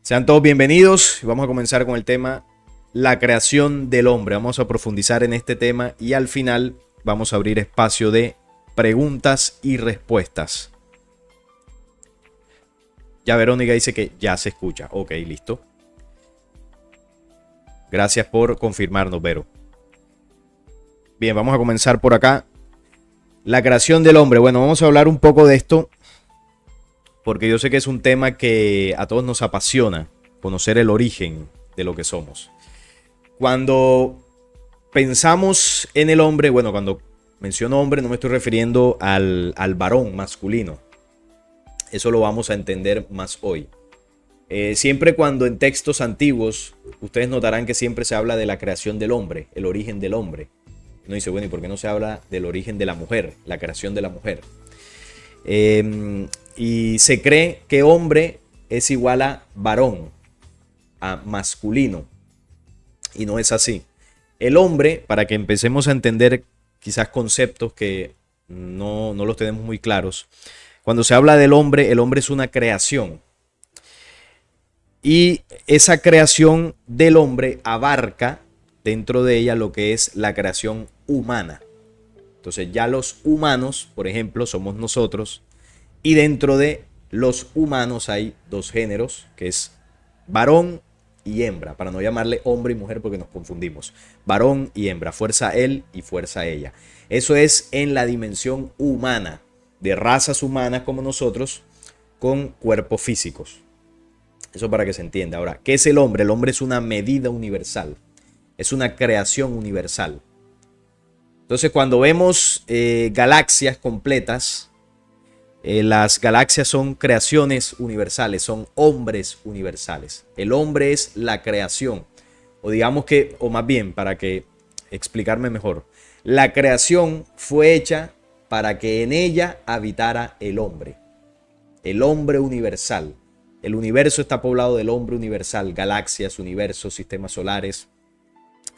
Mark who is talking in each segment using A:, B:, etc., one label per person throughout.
A: Sean todos bienvenidos y vamos a comenzar con el tema la creación del hombre. Vamos a profundizar en este tema y al final vamos a abrir espacio de preguntas y respuestas. Ya Verónica dice que ya se escucha. Ok, listo. Gracias por confirmarnos, Vero. Bien, vamos a comenzar por acá. La creación del hombre. Bueno, vamos a hablar un poco de esto porque yo sé que es un tema que a todos nos apasiona, conocer el origen de lo que somos. Cuando pensamos en el hombre, bueno, cuando menciono hombre no me estoy refiriendo al varón masculino. Eso lo vamos a entender más hoy. Siempre cuando en textos antiguos, ustedes notarán que siempre se habla de la creación del hombre, el origen del hombre. Uno dice, bueno, ¿y por qué no se habla del origen de la mujer, la creación de la mujer? Y se cree que hombre es igual a varón, a masculino. Y no es así. El hombre, para que empecemos a entender quizás conceptos que no los tenemos muy claros, cuando se habla del hombre, el hombre es una creación. Y esa creación del hombre abarca dentro de ella lo que es la creación humana. Entonces ya los humanos, por ejemplo, somos nosotros. Y dentro de los humanos hay dos géneros, que es varón y hembra, para no llamarle hombre y mujer porque nos confundimos. Varón y hembra, fuerza él y fuerza ella. Eso es en la dimensión humana, de razas humanas como nosotros, con cuerpos físicos. Eso para que se entienda. Ahora, ¿qué es el hombre? El hombre es una medida universal, es una creación universal. Entonces, cuando vemos galaxias completas, las galaxias son creaciones universales, son hombres universales. El hombre es la creación, o digamos que, o más bien, para que explicarme mejor, la creación fue hecha para que en ella habitara el hombre universal. El universo está poblado del hombre universal, galaxias, universos, sistemas solares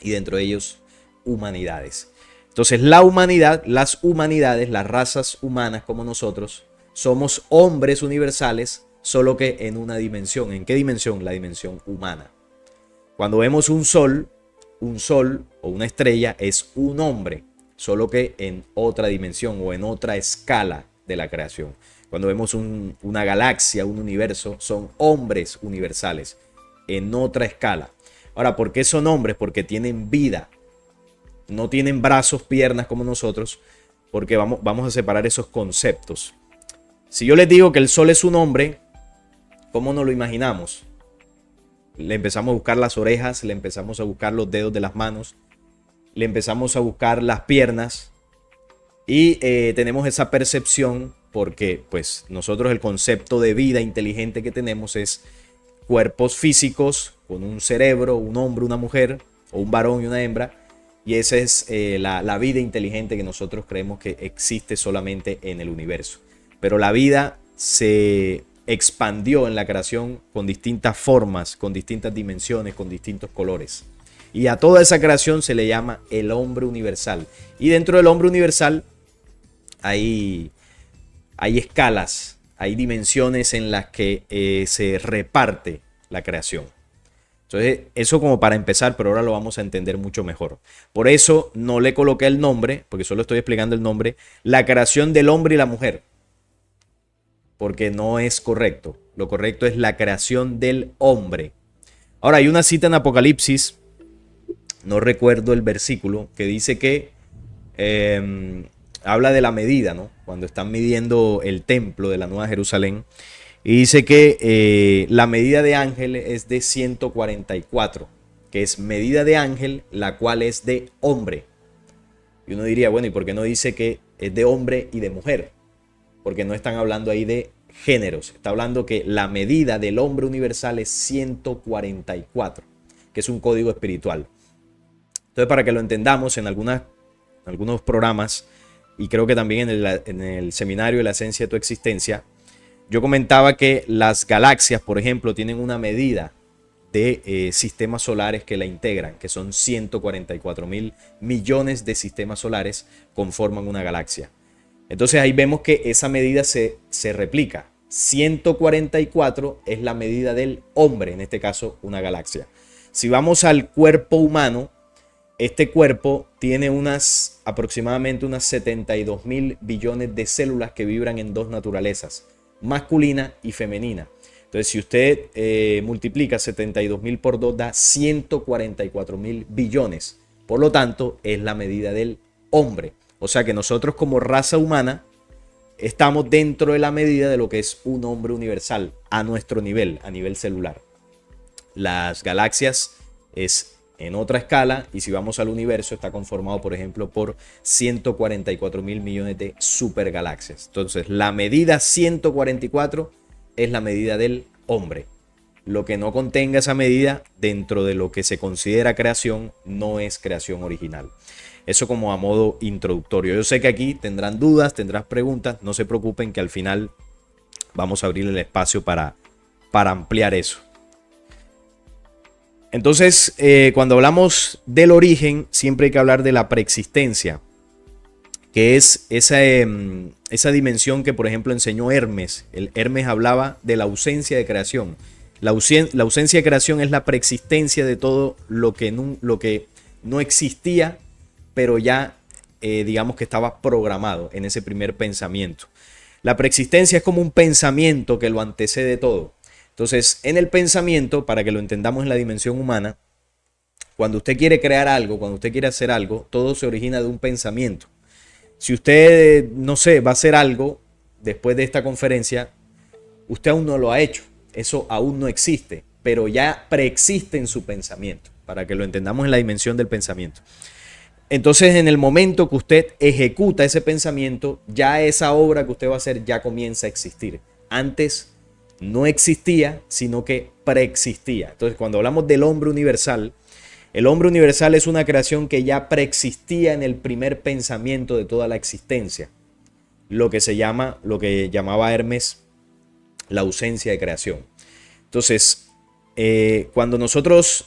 A: y dentro de ellos humanidades. Entonces la humanidad, las humanidades, las razas humanas como nosotros, somos hombres universales, solo que en una dimensión. ¿En qué dimensión? La dimensión humana. Cuando vemos un sol o una estrella es un hombre, solo que en otra dimensión o en otra escala de la creación. Cuando vemos una galaxia, un universo, son hombres universales en otra escala. Ahora, ¿por qué son hombres? Porque tienen vida. No tienen brazos, piernas como nosotros, porque vamos a separar esos conceptos. Si yo les digo que el sol es un hombre, ¿cómo nos lo imaginamos? Le empezamos a buscar las orejas, le empezamos a buscar los dedos de las manos, le empezamos a buscar las piernas y tenemos esa percepción porque pues nosotros el concepto de vida inteligente que tenemos es cuerpos físicos con un cerebro, un hombre, una mujer o un varón y una hembra. Y esa es la vida inteligente que nosotros creemos que existe solamente en el universo. Pero la vida se expandió en la creación con distintas formas, con distintas dimensiones, con distintos colores. Y a toda esa creación se le llama el hombre universal. Y dentro del hombre universal hay escalas, hay dimensiones en las que se reparte la creación. Entonces, eso como para empezar, pero ahora lo vamos a entender mucho mejor. Por eso no le coloqué el nombre, porque solo estoy explicando el nombre, la creación del hombre y la mujer. Porque no es correcto. Lo correcto es la creación del hombre. Ahora, hay una cita en Apocalipsis, no recuerdo el versículo, que dice que habla de la medida, ¿no? Cuando están midiendo el templo de la Nueva Jerusalén. Y dice que la medida de ángel es de 144, que es medida de ángel, la cual es de hombre. Y uno diría, bueno, ¿y por qué no dice que es de hombre y de mujer? Porque no están hablando ahí de géneros. Está hablando que la medida del hombre universal es 144, que es un código espiritual. Entonces, para que lo entendamos en algunos programas, y creo que también en el seminario de la esencia de tu existencia, yo comentaba que las galaxias, por ejemplo, tienen una medida de sistemas solares que la integran, que son 144.000 millones de sistemas solares conforman una galaxia. Entonces ahí vemos que esa medida se replica, 144 es la medida del hombre, en este caso una galaxia. Si vamos al cuerpo humano, este cuerpo tiene aproximadamente unas 72.000 billones de células que vibran en dos naturalezas, masculina y femenina. Entonces, si usted multiplica 72.000 por 2, da 144.000 billones. Por lo tanto, es la medida del hombre. O sea que nosotros como raza humana estamos dentro de la medida de lo que es un hombre universal a nuestro nivel, a nivel celular. Las galaxias es en otra escala, y si vamos al universo está conformado, por ejemplo, por 144.000 millones de supergalaxias. Entonces, la medida 144 es la medida del hombre. Lo que no contenga esa medida dentro de lo que se considera creación no es creación original. Eso como a modo introductorio. Yo sé que aquí tendrán dudas, tendrán preguntas. No se preocupen que al final vamos a abrir el espacio para ampliar eso. Entonces, cuando hablamos del origen, siempre hay que hablar de la preexistencia, que es esa dimensión que, por ejemplo, enseñó Hermes. Hermes hablaba de la ausencia de creación. La ausencia de creación es la preexistencia de todo lo que no existía, pero ya digamos que estaba programado en ese primer pensamiento. La preexistencia es como un pensamiento que lo antecede todo. Entonces, en el pensamiento, para que lo entendamos en la dimensión humana, cuando usted quiere crear algo, cuando usted quiere hacer algo, todo se origina de un pensamiento. Si usted, no sé, va a hacer algo después de esta conferencia, usted aún no lo ha hecho. Eso aún no existe, pero ya preexiste en su pensamiento, para que lo entendamos en la dimensión del pensamiento. Entonces, en el momento que usted ejecuta ese pensamiento, ya esa obra que usted va a hacer ya comienza a existir. Antes no existía, sino que preexistía. Entonces, cuando hablamos del hombre universal, el hombre universal es una creación que ya preexistía en el primer pensamiento de toda la existencia. Lo que llamaba Hermes la ausencia de creación. Entonces, cuando nosotros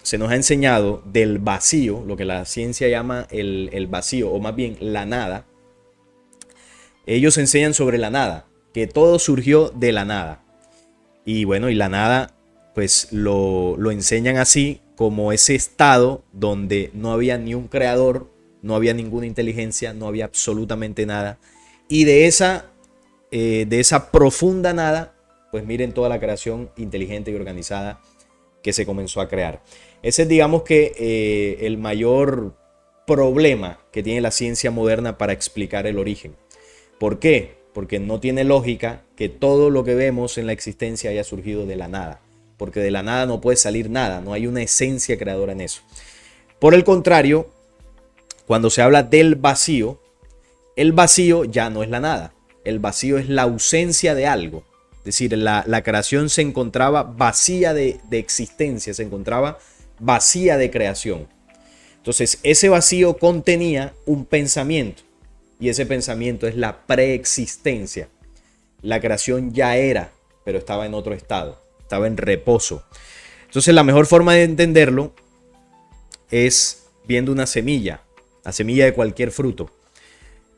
A: se nos ha enseñado del vacío, lo que la ciencia llama el vacío, o más bien la nada, ellos enseñan sobre la nada, que todo surgió de la nada. Y bueno, y la nada, pues lo enseñan así, como ese estado donde no había ni un creador, no había ninguna inteligencia, no había absolutamente nada. Y de esa profunda nada, pues miren toda la creación inteligente y organizada que se comenzó a crear. Ese es, digamos que, el mayor problema que tiene la ciencia moderna para explicar el origen. ¿Por qué? Porque no tiene lógica que todo lo que vemos en la existencia haya surgido de la nada. Porque de la nada no puede salir nada, no hay una esencia creadora en eso. Por el contrario, cuando se habla del vacío, el vacío ya no es la nada. El vacío es la ausencia de algo. Es decir, la creación se encontraba vacía de existencia, se encontraba vacía de creación. Entonces, ese vacío contenía un pensamiento. Y ese pensamiento es la preexistencia. La creación ya era, pero estaba en otro estado, estaba en reposo. Entonces, la mejor forma de entenderlo es viendo una semilla, la semilla de cualquier fruto.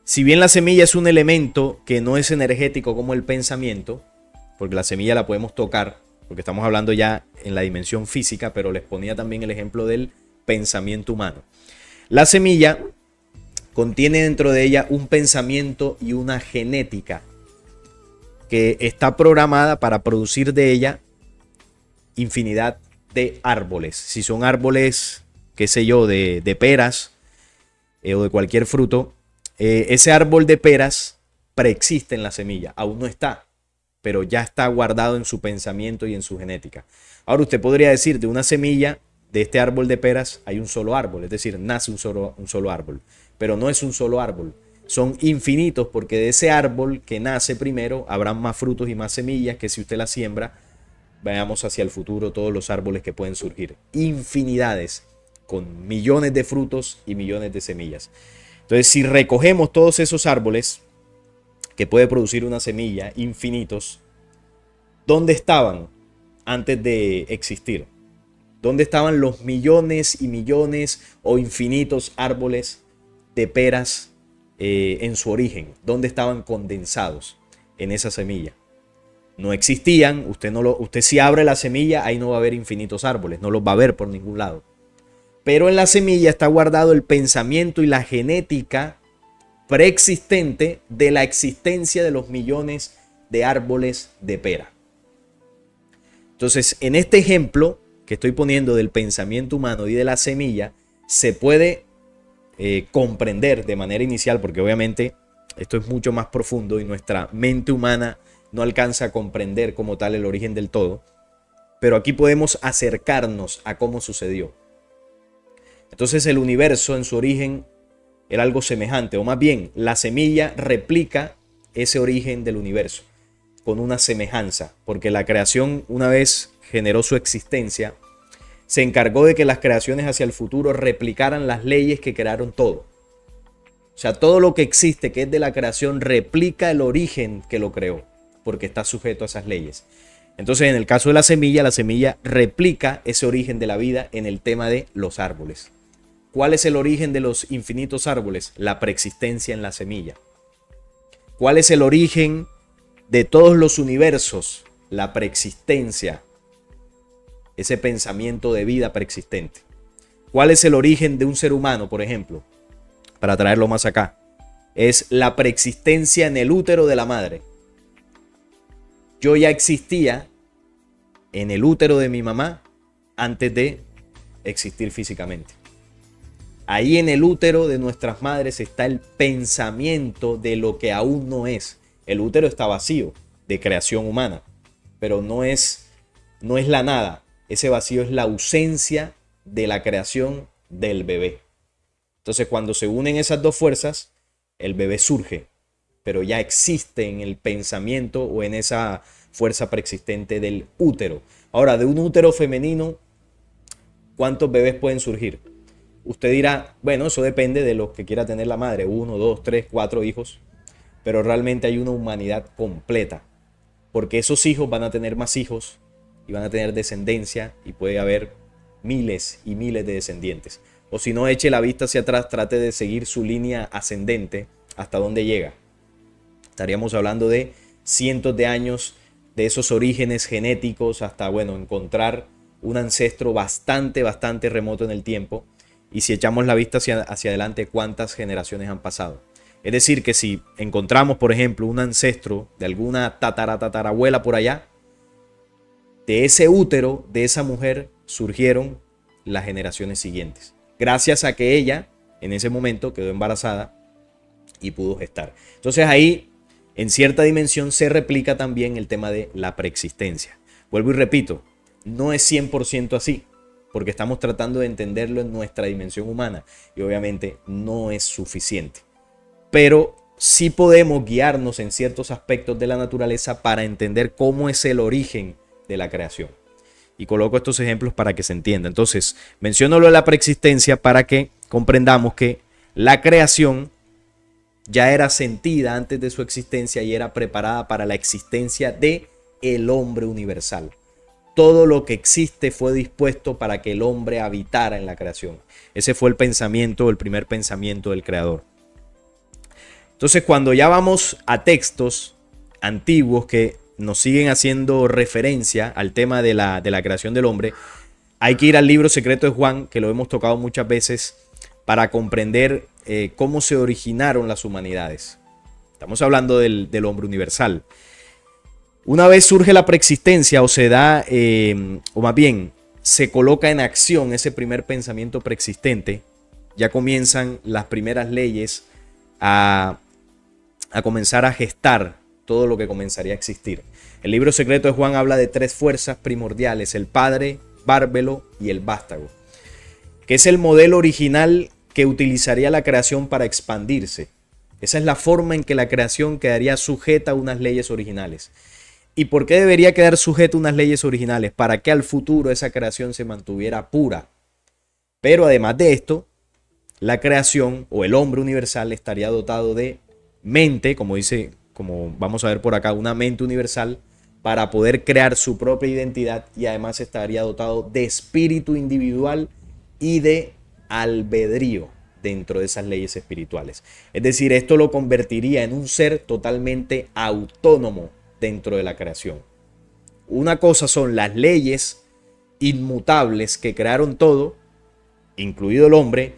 A: Si bien la semilla es un elemento que no es energético como el pensamiento, porque la semilla la podemos tocar, porque estamos hablando ya en la dimensión física, pero les ponía también el ejemplo del pensamiento humano. La semilla contiene dentro de ella un pensamiento y una genética que está programada para producir de ella infinidad de árboles. Si son árboles, qué sé yo, de peras o de cualquier fruto, ese árbol de peras preexiste en la semilla, aún no está, pero ya está guardado en su pensamiento y en su genética. Ahora usted podría decir, de una semilla de este árbol de peras hay un solo árbol, es decir, nace un solo árbol. Pero no es un solo árbol, son infinitos, porque de ese árbol que nace primero habrán más frutos y más semillas que si usted la siembra. Veamos hacia el futuro todos los árboles que pueden surgir, infinidades, con millones de frutos y millones de semillas. Entonces, si recogemos todos esos árboles que puede producir una semilla, infinitos, ¿dónde estaban antes de existir? ¿Dónde estaban los millones y millones o infinitos árboles de peras en su origen? ¿Dónde estaban condensados? En esa semilla. no existían. Usted si abre la semilla, ahí no va a haber infinitos árboles, no los va a ver por ningún lado. Pero en la semilla está guardado el pensamiento y la genética preexistente de la existencia de los millones de árboles de pera. Entonces, en este ejemplo que estoy poniendo del pensamiento humano y de la semilla, se puede comprender de manera inicial, porque obviamente esto es mucho más profundo y nuestra mente humana no alcanza a comprender como tal el origen del todo, pero aquí podemos acercarnos a cómo sucedió. Entonces el universo en su origen era algo semejante, o más bien la semilla replica ese origen del universo con una semejanza, porque la creación, una vez generó su existencia, se encargó de que las creaciones hacia el futuro replicaran las leyes que crearon todo. O sea, todo lo que existe que es de la creación replica el origen que lo creó, porque está sujeto a esas leyes. Entonces, en el caso de la semilla replica ese origen de la vida en el tema de los árboles. ¿Cuál es el origen de los infinitos árboles? La preexistencia en la semilla. ¿Cuál es el origen de todos los universos? La preexistencia. Ese pensamiento de vida preexistente. ¿Cuál es el origen de un ser humano, por ejemplo? Para traerlo más acá. Es la preexistencia en el útero de la madre. Yo ya existía en el útero de mi mamá antes de existir físicamente. Ahí en el útero de nuestras madres está el pensamiento de lo que aún no es. El útero está vacío de creación humana, pero no es la nada. Ese vacío es la ausencia de la creación del bebé. Entonces, cuando se unen esas dos fuerzas, el bebé surge, pero ya existe en el pensamiento o en esa fuerza preexistente del útero. Ahora, de un útero femenino, ¿cuántos bebés pueden surgir? Usted dirá, bueno, eso depende de lo que quiera tener la madre, 1, 2, 3, 4 hijos, pero realmente hay una humanidad completa, porque esos hijos van a tener más hijos y van a tener descendencia y puede haber miles y miles de descendientes. O si no, eche la vista hacia atrás, trate de seguir su línea ascendente hasta donde llega. Estaríamos hablando de cientos de años de esos orígenes genéticos hasta, bueno, encontrar un ancestro bastante remoto en el tiempo. Y si echamos la vista hacia adelante, ¿cuántas generaciones han pasado? Es decir, que si encontramos, por ejemplo, un ancestro de alguna tatarabuela por allá, de ese útero, de esa mujer, surgieron las generaciones siguientes. Gracias a que ella, en ese momento, quedó embarazada y pudo gestar. Entonces ahí, en cierta dimensión, se replica también el tema de la preexistencia. Vuelvo y repito, no es 100% así, porque estamos tratando de entenderlo en nuestra dimensión humana y obviamente no es suficiente. Pero sí podemos guiarnos en ciertos aspectos de la naturaleza para entender cómo es el origen de la creación. Y coloco estos ejemplos para que se entienda. Entonces, menciono lo de la preexistencia para que comprendamos que la creación ya era sentida antes de su existencia y era preparada para la existencia de el hombre universal. Todo lo que existe fue dispuesto para que el hombre habitara en la creación. Ese fue el pensamiento, el primer pensamiento del creador. Entonces, cuando ya vamos a textos antiguos que nos siguen haciendo referencia al tema de la creación del hombre, hay que ir al libro secreto de Juan, que lo hemos tocado muchas veces, para comprender cómo se originaron las humanidades. Estamos hablando del hombre universal. Una vez surge la preexistencia o se da, o más bien se coloca en acción ese primer pensamiento preexistente, ya comienzan las primeras leyes a comenzar a gestar todo lo que comenzaría a existir. El libro secreto de Juan habla de tres fuerzas primordiales: el Padre, Bárbelo y el Vástago, que es el modelo original que utilizaría la creación para expandirse. Esa es la forma en que la creación quedaría sujeta a unas leyes originales. ¿Y por qué debería quedar sujeta a unas leyes originales? Para que al futuro esa creación se mantuviera pura. Pero además de esto, la creación o el hombre universal estaría dotado de mente, como vamos a ver por acá, una mente universal para poder crear su propia identidad, y además estaría dotado de espíritu individual y de albedrío dentro de esas leyes espirituales. Es decir, esto lo convertiría en un ser totalmente autónomo dentro de la creación. Una cosa son las leyes inmutables que crearon todo, incluido el hombre,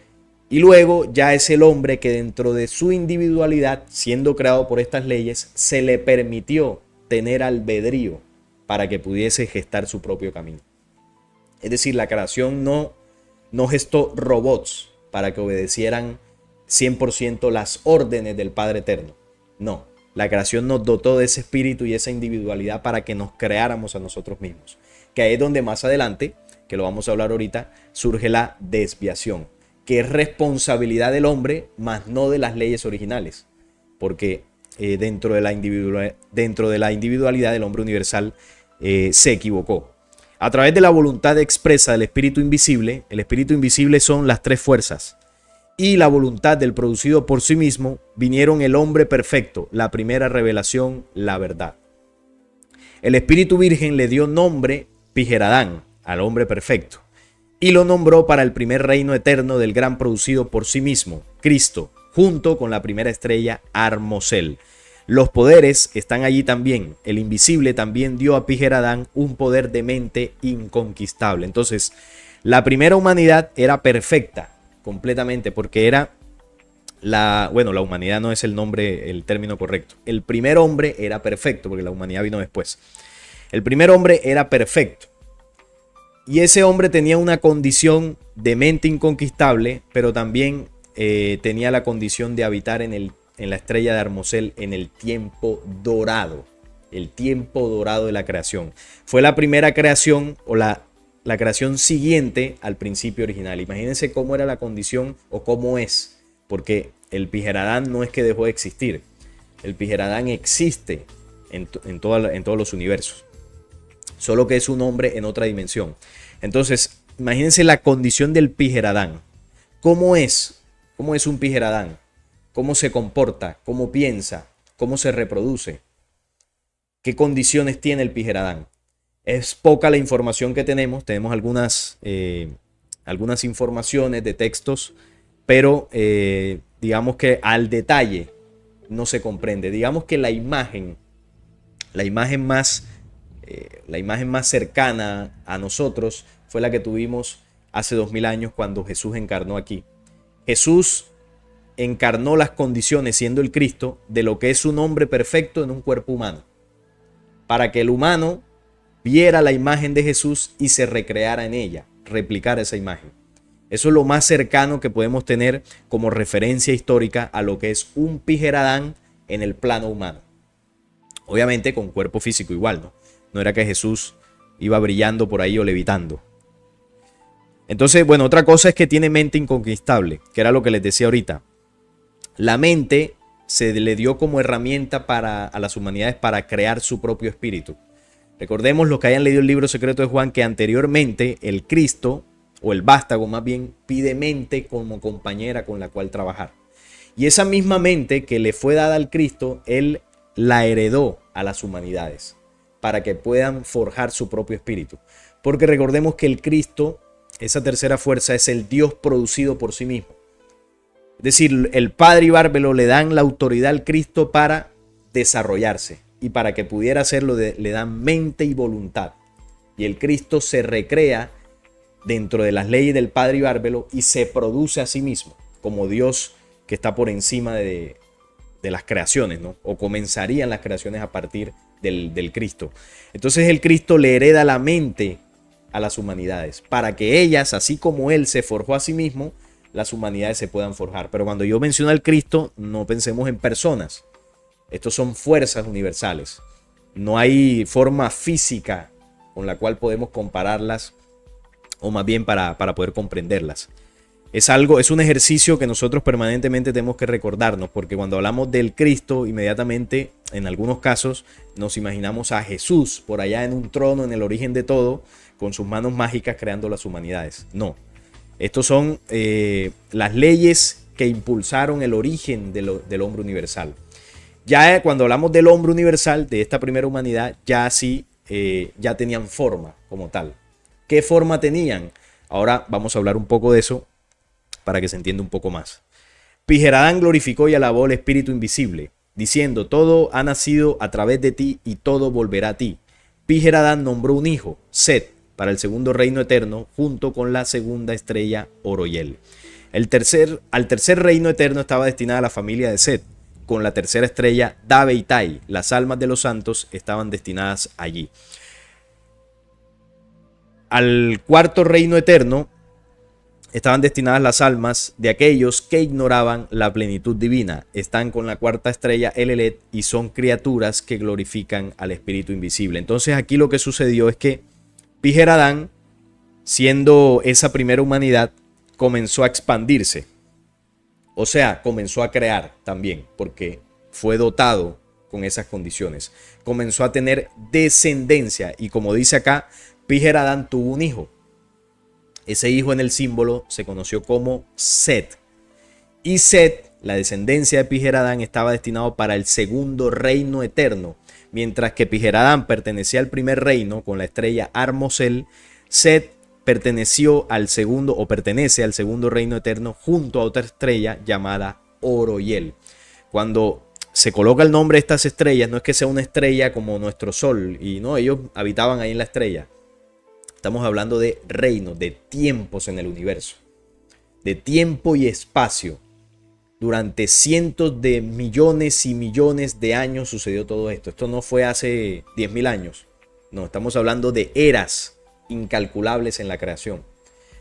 A: y luego ya es el hombre que dentro de su individualidad, siendo creado por estas leyes, se le permitió tener albedrío para que pudiese gestar su propio camino. Es decir, la creación no gestó robots para que obedecieran 100% las órdenes del Padre Eterno. No, la creación nos dotó de ese espíritu y esa individualidad para que nos creáramos a nosotros mismos. Que ahí es donde más adelante, que lo vamos a hablar ahorita, surge la desviación, que es responsabilidad del hombre, más no de las leyes originales. Porque dentro de la individualidad del hombre universal se equivocó. A través de la voluntad expresa del espíritu invisible, el espíritu invisible son las tres fuerzas, y la voluntad del producido por sí mismo, vinieron el hombre perfecto, la primera revelación, la verdad. El espíritu virgen le dio nombre Pijeradán al hombre perfecto, y lo nombró para el primer reino eterno del gran producido por sí mismo, Cristo, junto con la primera estrella Armosel. Los poderes están allí también. El invisible también dio a Pijeradán un poder de mente inconquistable. Entonces, la primera humanidad era perfecta completamente, porque era la humanidad no es el término correcto. El primer hombre era perfecto, porque la humanidad vino después. El primer hombre era perfecto. Y ese hombre tenía una condición de mente inconquistable, pero también tenía la condición de habitar en la estrella de Armosel en el tiempo dorado. El tiempo dorado de la creación. Fue la primera creación o la creación siguiente al principio original. Imagínense cómo era la condición o cómo es. Porque el Pijeradán no es que dejó de existir. El Pijeradán existe en todos los universos. Solo que es un hombre en otra dimensión. Entonces, imagínense la condición del Pijeradán. ¿Cómo es? ¿Cómo es un Pijeradán? ¿Cómo se comporta? ¿Cómo piensa? ¿Cómo se reproduce? ¿Qué condiciones tiene el Pijeradán? Es poca la información que tenemos. Tenemos algunas informaciones de textos, pero digamos que al detalle no se comprende. Digamos que la imagen más cercana a nosotros fue la que tuvimos hace 2000 años cuando Jesús encarnó aquí. Jesús encarnó las condiciones, siendo el Cristo, de lo que es un hombre perfecto en un cuerpo humano, para que el humano viera la imagen de Jesús y se recreara en ella, replicara esa imagen. Eso es lo más cercano que podemos tener como referencia histórica a lo que es un Pijeradán en el plano humano. Obviamente con cuerpo físico igual, ¿no? No era que Jesús iba brillando por ahí o levitando. Entonces, bueno, otra cosa es que tiene mente inconquistable, que era lo que les decía ahorita. La mente se le dio como herramienta a las humanidades para crear su propio espíritu. Recordemos los que hayan leído el libro secreto de Juan que anteriormente el Cristo, o el vástago más bien, pide mente como compañera con la cual trabajar. Y esa misma mente que le fue dada al Cristo, él la heredó a las humanidades para que puedan forjar su propio espíritu. Porque recordemos que el Cristo, esa tercera fuerza, es el Dios producido por sí mismo. Es decir, el Padre y Bárbelo le dan la autoridad al Cristo para desarrollarse. Y para que pudiera hacerlo le dan mente y voluntad. Y el Cristo se recrea dentro de las leyes del Padre y Bárbelo y se produce a sí mismo como Dios que está por encima de las creaciones, ¿no? O comenzarían las creaciones a partir del Cristo. Entonces el Cristo le hereda la mente a las humanidades para que ellas, así como Él se forjó a sí mismo, las humanidades se puedan forjar. Pero cuando yo menciono al Cristo, no pensemos en personas. Estos son fuerzas universales. No hay forma física con la cual podemos compararlas, o más bien para poder comprenderlas. Es un ejercicio que nosotros permanentemente tenemos que recordarnos, porque cuando hablamos del Cristo, inmediatamente, en algunos casos, nos imaginamos a Jesús por allá en un trono, en el origen de todo, con sus manos mágicas creando las humanidades. No. Estos son las leyes que impulsaron el origen del hombre universal. Ya cuando hablamos del hombre universal, de esta primera humanidad, ya tenían forma como tal. ¿Qué forma tenían? Ahora vamos a hablar un poco de eso para que se entienda un poco más. Pijeradán glorificó y alabó el espíritu invisible, diciendo: todo ha nacido a través de ti y todo volverá a ti. Pijeradán nombró un hijo, Set, para el segundo reino eterno, junto con la segunda estrella Oroyel. Al tercer reino eterno estaba destinada la familia de Set, con la tercera estrella Dabeitai. Las almas de los santos estaban destinadas allí. Al cuarto reino eterno estaban destinadas las almas de aquellos que ignoraban la plenitud divina. Están con la cuarta estrella Elelet y son criaturas que glorifican al espíritu invisible. Entonces aquí lo que sucedió es que Pijeradán, siendo esa primera humanidad, comenzó a expandirse. O sea, comenzó a crear también, porque fue dotado con esas condiciones. Comenzó a tener descendencia y, como dice acá, Pijeradán tuvo un hijo. Ese hijo en el símbolo se conoció como Set. Y Set, la descendencia de Pijeradán, estaba destinado para el segundo reino eterno. Mientras que Pijeradán pertenecía al primer reino con la estrella Armosel, Set perteneció al segundo o pertenece al segundo reino eterno junto a otra estrella llamada Oroyel. Cuando se coloca el nombre de estas estrellas, no es que sea una estrella como nuestro sol, y no, ellos habitaban ahí en la estrella. Estamos hablando de reinos, de tiempos en el universo, de tiempo y espacio. Durante cientos de millones y millones de años sucedió todo esto. Esto no fue hace 10.000 años. No, estamos hablando de eras incalculables en la creación.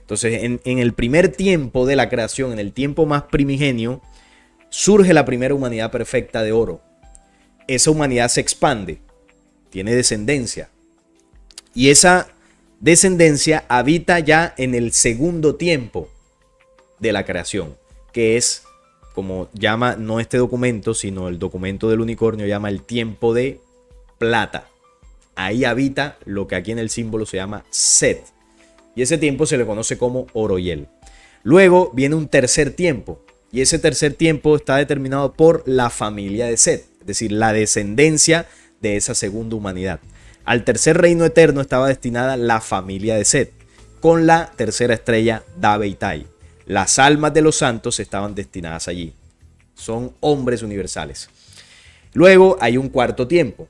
A: Entonces, en el primer tiempo de la creación, en el tiempo más primigenio, surge la primera humanidad perfecta de oro. Esa humanidad se expande, tiene descendencia. Y esa descendencia habita ya en el segundo tiempo de la creación, que es, como llama no este documento, sino el documento del unicornio, llama el tiempo de plata. Ahí habita lo que aquí en el símbolo se llama Set. Y ese tiempo se le conoce como Oroyel. Luego viene un tercer tiempo. Y ese tercer tiempo está determinado por la familia de Set. Es decir, la descendencia de esa segunda humanidad. Al tercer reino eterno estaba destinada la familia de Set, con la tercera estrella Dabeitai. Las almas de los santos estaban destinadas allí. Son hombres universales. Luego hay un cuarto tiempo.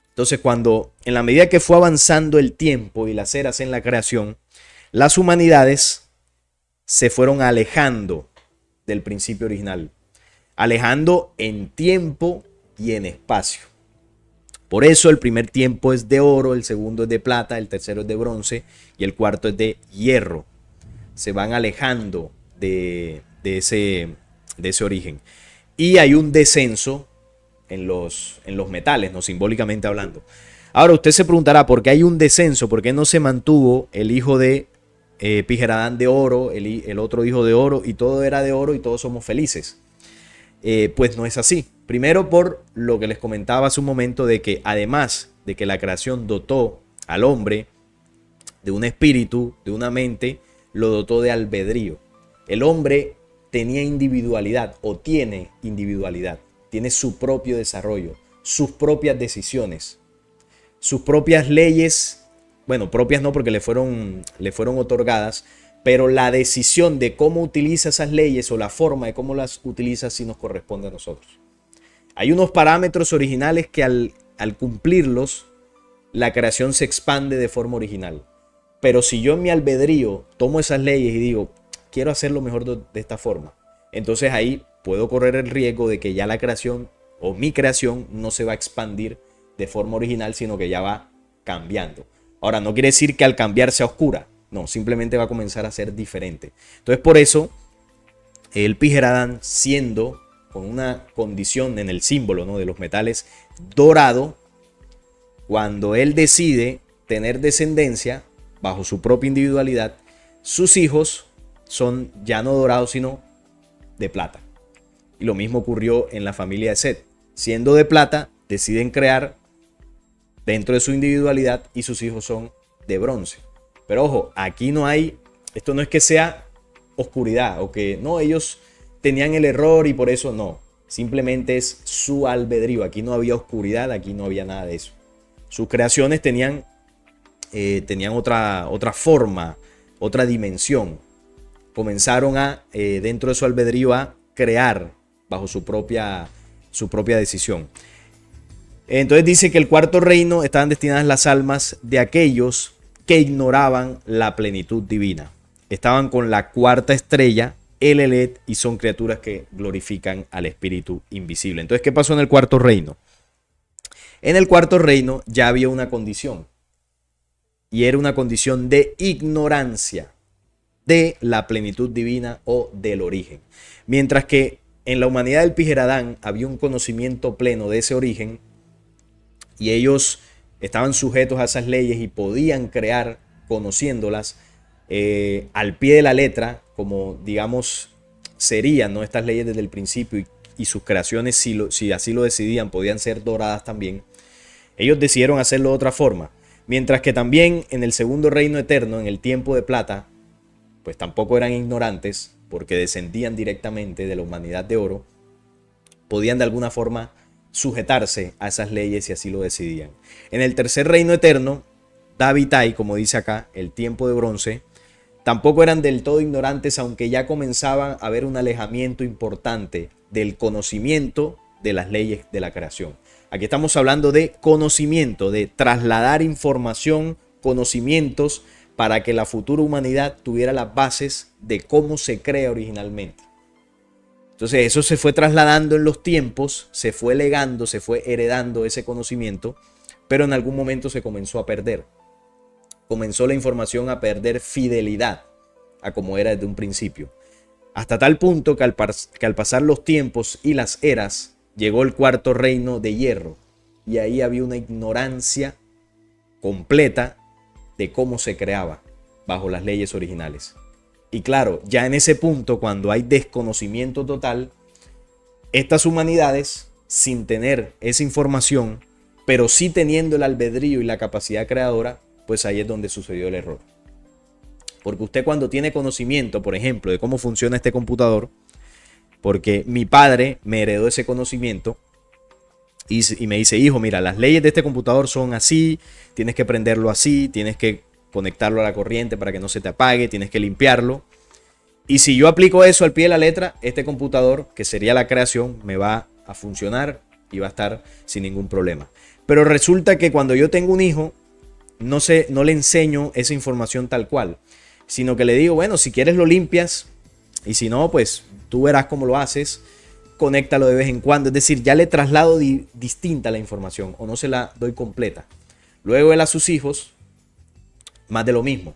A: Entonces, cuando en la medida que fue avanzando el tiempo y las eras en la creación, las humanidades se fueron alejando del principio original. Alejando en tiempo y en espacio. Por eso el primer tiempo es de oro, el segundo es de plata, el tercero es de bronce y el cuarto es de hierro. Se van alejando de ese origen. Y hay un descenso en los metales, ¿no? Simbólicamente hablando. Ahora usted se preguntará, ¿por qué hay un descenso? ¿Por qué no se mantuvo el hijo de Pijeradán de oro, el otro hijo de oro, y todo era de oro y todos somos felices? Pues no es así. Primero, por lo que les comentaba hace un momento, de que además de que la creación dotó al hombre de un espíritu, de una mente, lo dotó de albedrío. El hombre tenía individualidad o tiene individualidad, tiene su propio desarrollo, sus propias decisiones, sus propias leyes. Bueno, propias no, porque le fueron otorgadas, pero la decisión de cómo utiliza esas leyes o la forma de cómo las utiliza sí nos corresponde a nosotros. Hay unos parámetros originales que al cumplirlos, la creación se expande de forma original. Pero si yo en mi albedrío tomo esas leyes y digo, quiero hacerlo mejor de esta forma, entonces ahí puedo correr el riesgo de que ya la creación o mi creación no se va a expandir de forma original, sino que ya va cambiando. Ahora, no quiere decir que al cambiar sea oscura. No, simplemente va a comenzar a ser diferente. Entonces, por eso, el Pijeradán, siendo con una condición en el símbolo, ¿no?, de los metales dorado, cuando él decide tener descendencia bajo su propia individualidad, sus hijos son ya no dorados, sino de plata. Y lo mismo ocurrió en la familia de Set. Siendo de plata, deciden crear dentro de su individualidad y sus hijos son de bronce. Pero ojo, aquí no hay, esto no es que sea oscuridad o que no, ellos tenían el error y por eso no. Simplemente es su albedrío. Aquí no había oscuridad, aquí no había nada de eso. Sus creaciones tenían otra forma, otra dimensión. Comenzaron dentro de su albedrío a crear bajo su propia su propia decisión. Entonces dice que el cuarto reino estaban destinadas las almas de aquellos que ignoraban la plenitud divina. Estaban con la cuarta estrella, el Elet, y son criaturas que glorifican al espíritu invisible. Entonces, ¿qué pasó en el cuarto reino? En el cuarto reino ya había una condición, y era una condición de ignorancia de la plenitud divina o del origen. Mientras que en la humanidad del Pijeradán había un conocimiento pleno de ese origen, y ellos estaban sujetos a esas leyes y podían crear conociéndolas al pie de la letra, como digamos serían, ¿no?, estas leyes desde el principio, y sus creaciones, si así lo decidían, podían ser doradas también. Ellos decidieron hacerlo de otra forma. Mientras que también en el segundo reino eterno, en el tiempo de plata, pues tampoco eran ignorantes, porque descendían directamente de la humanidad de oro, podían de alguna forma sujetarse a esas leyes si así lo decidían. En el tercer reino eterno, Davitai, como dice acá, el tiempo de bronce, tampoco eran del todo ignorantes, aunque ya comenzaban a haber un alejamiento importante del conocimiento de las leyes de la creación. Aquí estamos hablando de conocimiento, de trasladar información, conocimientos, para que la futura humanidad tuviera las bases de cómo se crea originalmente. Entonces eso se fue trasladando en los tiempos, se fue legando, se fue heredando ese conocimiento, pero en algún momento se comenzó a perder. Comenzó la información a perder fidelidad a como era desde un principio. Hasta tal punto que al pasar los tiempos y las eras, llegó el cuarto reino de hierro. Y ahí había una ignorancia completa de cómo se creaba bajo las leyes originales. Y claro, ya en ese punto, cuando hay desconocimiento total, estas humanidades, sin tener esa información, pero sí teniendo el albedrío y la capacidad creadora, pues ahí es donde sucedió el error. Porque usted, cuando tiene conocimiento, por ejemplo, de cómo funciona este computador, porque mi padre me heredó ese conocimiento y me dice: hijo, mira, las leyes de este computador son así, tienes que prenderlo así, tienes que conectarlo a la corriente para que no se te apague, tienes que limpiarlo. Y si yo aplico eso al pie de la letra, este computador, que sería la creación, me va a funcionar y va a estar sin ningún problema. Pero resulta que cuando yo tengo un hijo, no le enseño esa información tal cual, sino que le digo: bueno, si quieres lo limpias, y si no, pues tú verás cómo lo haces, conéctalo de vez en cuando. Es decir, ya le traslado distinta la información, o no se la doy completa. Luego él a sus hijos, más de lo mismo.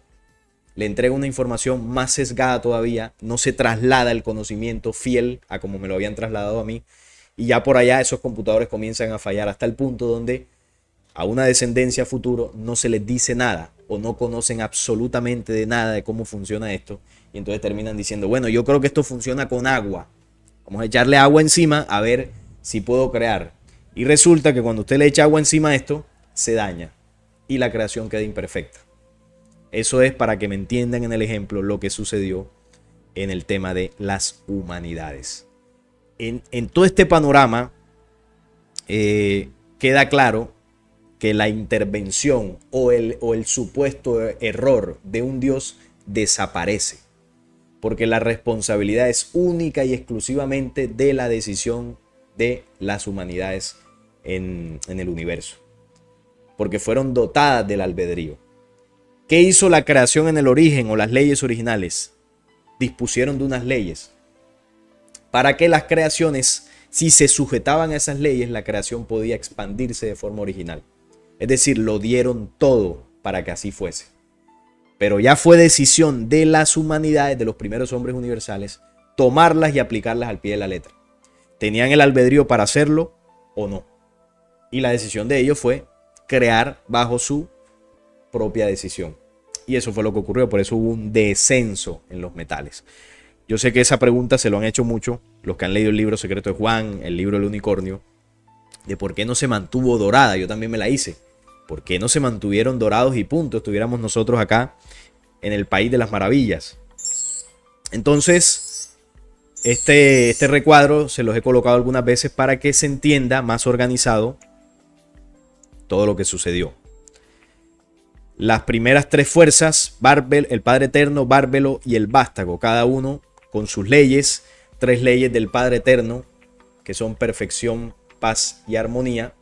A: Le entrega una información más sesgada todavía, no se traslada el conocimiento fiel a como me lo habían trasladado a mí, y ya por allá esos computadores comienzan a fallar hasta el punto donde a una descendencia futuro no se les dice nada, o no conocen absolutamente de nada de cómo funciona esto, y entonces terminan diciendo: bueno, yo creo que esto funciona con agua, vamos a echarle agua encima a ver si puedo crear. Y resulta que cuando usted le echa agua encima a esto, se daña y la creación queda imperfecta. Eso es para que me entiendan en el ejemplo lo que sucedió en el tema de las humanidades. En todo este panorama queda claro que la intervención o el supuesto error de un Dios desaparece, porque la responsabilidad es única y exclusivamente de la decisión de las humanidades en el universo, porque fueron dotadas del albedrío. ¿Qué hizo la creación en el origen o las leyes originales? Dispusieron de unas leyes para que las creaciones, si se sujetaban a esas leyes, la creación podía expandirse de forma original. Es decir, lo dieron todo para que así fuese. Pero ya fue decisión de las humanidades, de los primeros hombres universales, tomarlas y aplicarlas al pie de la letra. Tenían el albedrío para hacerlo o no. Y la decisión de ellos fue crear bajo su propia decisión. Y eso fue lo que ocurrió, por eso hubo un descenso en los metales. Yo sé que esa pregunta se lo han hecho mucho los que han leído el libro Secreto de Juan, el libro del unicornio, de por qué no se mantuvo dorada. Yo también me la hice. ¿Por qué no se mantuvieron dorados y punto? Estuviéramos nosotros acá en el país de las maravillas. Entonces, este recuadro se los he colocado algunas veces para que se entienda más organizado todo lo que sucedió. Las primeras tres fuerzas, Barbel, el Padre Eterno, Bárbelo y el Vástago, cada uno con sus leyes, tres leyes del Padre Eterno, que son perfección, paz y armonía.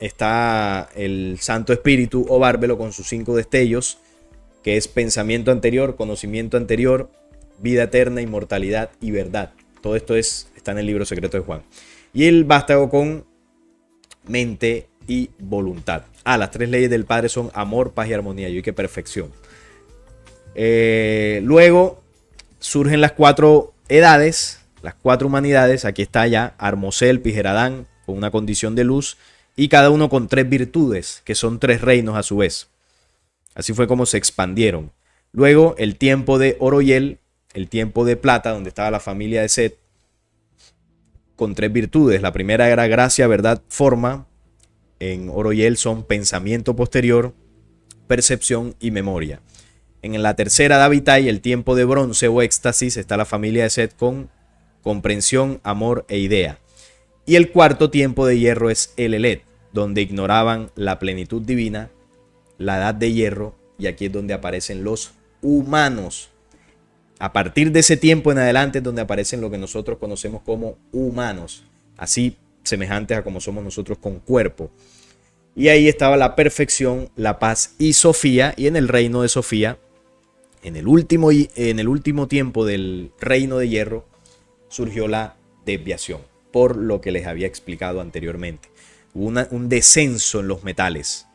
A: Está el Santo Espíritu o Bárbelo con sus 5 destellos, que es pensamiento anterior, conocimiento anterior, vida eterna, inmortalidad y verdad. Todo esto está en el libro secreto de Juan. Y el vástago con mente y voluntad. Las 3 leyes del Padre son amor, paz y armonía. Y qué perfección. Luego surgen las 4 edades, las 4 humanidades. Aquí está ya Armosel, Pijeradán, con una condición de luz. Y cada uno con 3 virtudes, que son 3 reinos a su vez. Así fue como se expandieron. Luego el tiempo de Oroyel, el tiempo de plata, donde estaba la familia de Set, con 3 virtudes. La primera era gracia, verdad, forma. En Oroyel son pensamiento posterior, percepción y memoria. En la tercera Davitai, el tiempo de bronce o éxtasis, está la familia de Set con comprensión, amor e idea. Y el cuarto tiempo de hierro es el Elet, donde ignoraban la plenitud divina, la edad de hierro, y aquí es donde aparecen los humanos. A partir de ese tiempo en adelante es donde aparecen lo que nosotros conocemos como humanos, así semejantes a como somos nosotros con cuerpo. Y ahí estaba la perfección, la paz y Sofía, y en el reino de Sofía, en el último tiempo del reino de hierro, surgió la desviación, por lo que les había explicado anteriormente. Hubo un descenso en los metales.